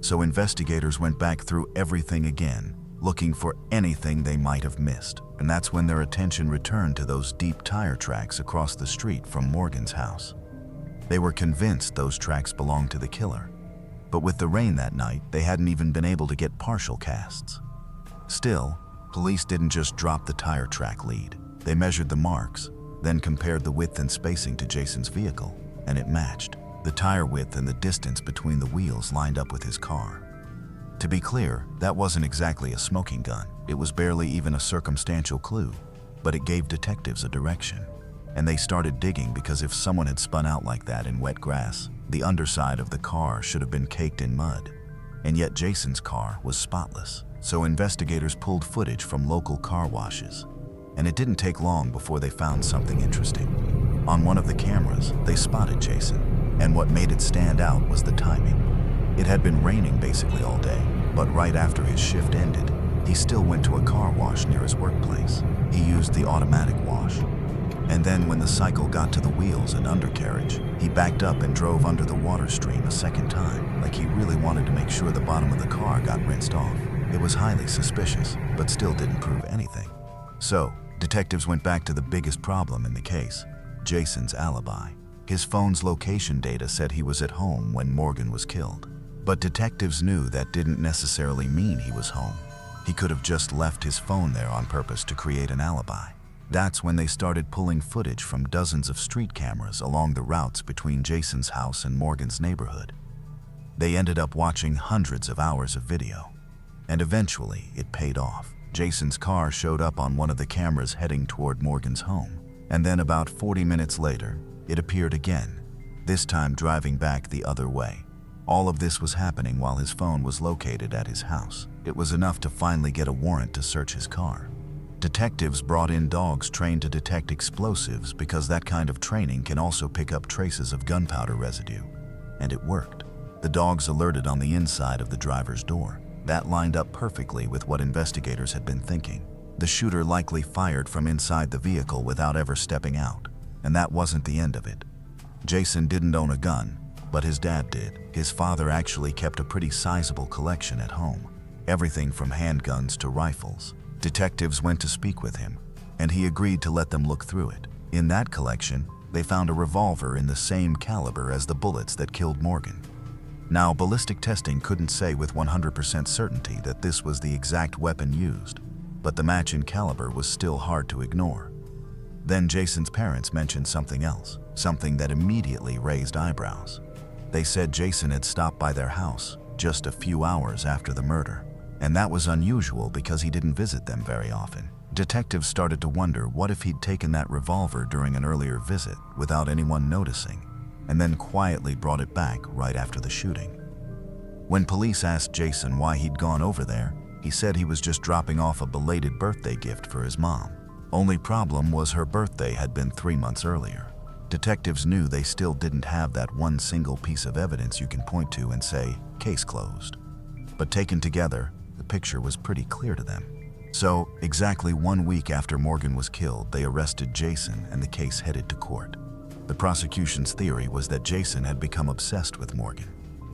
[SPEAKER 1] So investigators went back through everything again, looking for anything they might have missed. And that's when their attention returned to those deep tire tracks across the street from Morgan's house. They were convinced those tracks belonged to the killer. But with the rain that night, they hadn't even been able to get partial casts. Still, police didn't just drop the tire track lead. They measured the marks, then compared the width and spacing to Jason's vehicle, and it matched. The tire width and the distance between the wheels lined up with his car. To be clear, that wasn't exactly a smoking gun. It was barely even a circumstantial clue, but it gave detectives a direction. And they started digging because if someone had spun out like that in wet grass, the underside of the car should have been caked in mud. And yet Jason's car was spotless. So investigators pulled footage from local car washes. And it didn't take long before they found something interesting. On one of the cameras, they spotted Jason, and what made it stand out was the timing. It had been raining basically all day, but right after his shift ended, he still went to a car wash near his workplace. He used the automatic wash. And then when the cycle got to the wheels and undercarriage, he backed up and drove under the water stream a second time, like he really wanted to make sure the bottom of the car got rinsed off. It was highly suspicious, but still didn't prove anything. So, detectives went back to the biggest problem in the case, Jason's alibi. His phone's location data said he was at home when Morgan was killed. But detectives knew that didn't necessarily mean he was home. He could have just left his phone there on purpose to create an alibi. That's when they started pulling footage from dozens of street cameras along the routes between Jason's house and Morgan's neighborhood. They ended up watching hundreds of hours of video. And eventually, it paid off. Jason's car showed up on one of the cameras heading toward Morgan's home. And then about 40 minutes later, it appeared again, this time driving back the other way. All of this was happening while his phone was located at his house. It was enough to finally get a warrant to search his car. Detectives brought in dogs trained to detect explosives because that kind of training can also pick up traces of gunpowder residue. And it worked. The dogs alerted on the inside of the driver's door. That lined up perfectly with what investigators had been thinking. The shooter likely fired from inside the vehicle without ever stepping out. And that wasn't the end of it. Jason didn't own a gun, but his dad did. His father actually kept a pretty sizable collection at home. Everything from handguns to rifles. Detectives went to speak with him, and he agreed to let them look through it. In that collection, they found a revolver in the same caliber as the bullets that killed Morgan. Now, ballistic testing couldn't say with 100% certainty that this was the exact weapon used, but the match in caliber was still hard to ignore. Then Jason's parents mentioned something else, something that immediately raised eyebrows. They said Jason had stopped by their house just a few hours after the murder. And that was unusual because he didn't visit them very often. Detectives started to wonder what if he'd taken that revolver during an earlier visit without anyone noticing, and then quietly brought it back right after the shooting. When police asked Jason why he'd gone over there, he said he was just dropping off a belated birthday gift for his mom. Only problem was her birthday had been 3 months earlier. Detectives knew they still didn't have that one single piece of evidence you can point to and say, case closed. But taken together, the picture was pretty clear to them. So, exactly 1 week after Morgan was killed, they arrested Jason and the case headed to court. The prosecution's theory was that Jason had become obsessed with Morgan.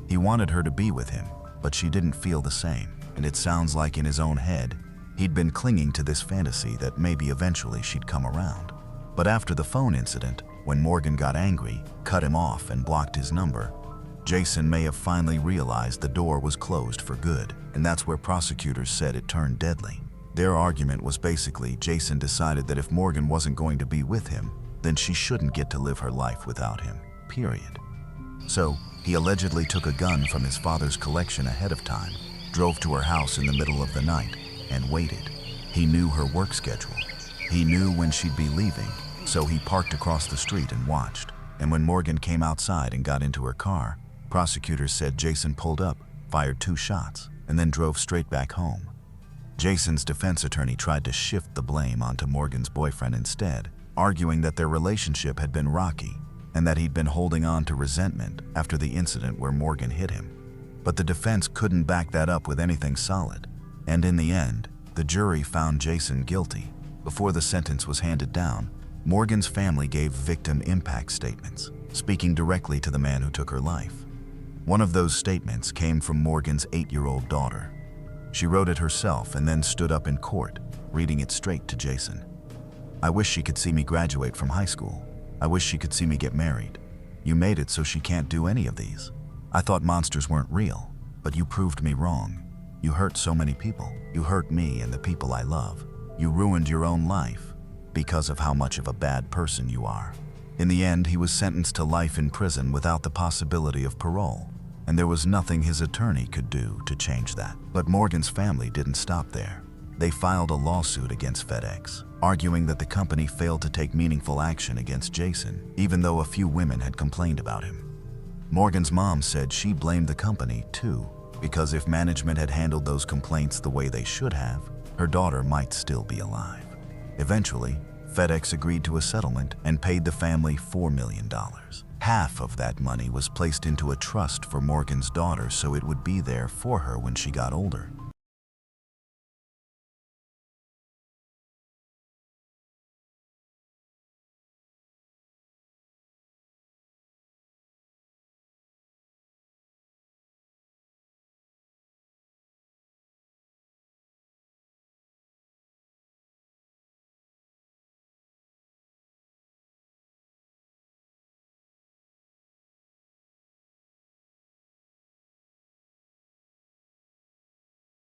[SPEAKER 1] He wanted her to be with him, but she didn't feel the same, and it sounds like in his own head, he'd been clinging to this fantasy that maybe eventually she'd come around. But after the phone incident, when Morgan got angry, cut him off, and blocked his number, Jason may have finally realized the door was closed for good, and that's where prosecutors said it turned deadly. Their argument was basically Jason decided that if Morgan wasn't going to be with him, then she shouldn't get to live her life without him, period. So, he allegedly took a gun from his father's collection ahead of time, drove to her house in the middle of the night, and waited. He knew her work schedule. He knew when she'd be leaving, so he parked across the street and watched. And when Morgan came outside and got into her car, prosecutors said Jason pulled up, fired 2 shots, and then drove straight back home. Jason's defense attorney tried to shift the blame onto Morgan's boyfriend instead, arguing that their relationship had been rocky and that he'd been holding on to resentment after the incident where Morgan hit him. But the defense couldn't back that up with anything solid, and in the end, the jury found Jason guilty. Before the sentence was handed down, Morgan's family gave victim impact statements, speaking directly to the man who took her life. One of those statements came from Morgan's 8-year-old daughter. She wrote it herself and then stood up in court, reading it straight to Jason. "I wish she could see me graduate from high school. I wish she could see me get married. You made it so she can't do any of these. I thought monsters weren't real, but you proved me wrong. You hurt so many people. You hurt me and the people I love. You ruined your own life because of how much of a bad person you are." In the end, he was sentenced to life in prison without the possibility of parole, and there was nothing his attorney could do to change that. But Morgan's family didn't stop there. They filed a lawsuit against FedEx, arguing that the company failed to take meaningful action against Jason, even though a few women had complained about him. Morgan's mom said she blamed the company too, because if management had handled those complaints the way they should have, her daughter might still be alive. Eventually, FedEx agreed to a settlement and paid the family $4 million. Half of that money was placed into a trust for Morgan's daughter so it would be there for her when she got older.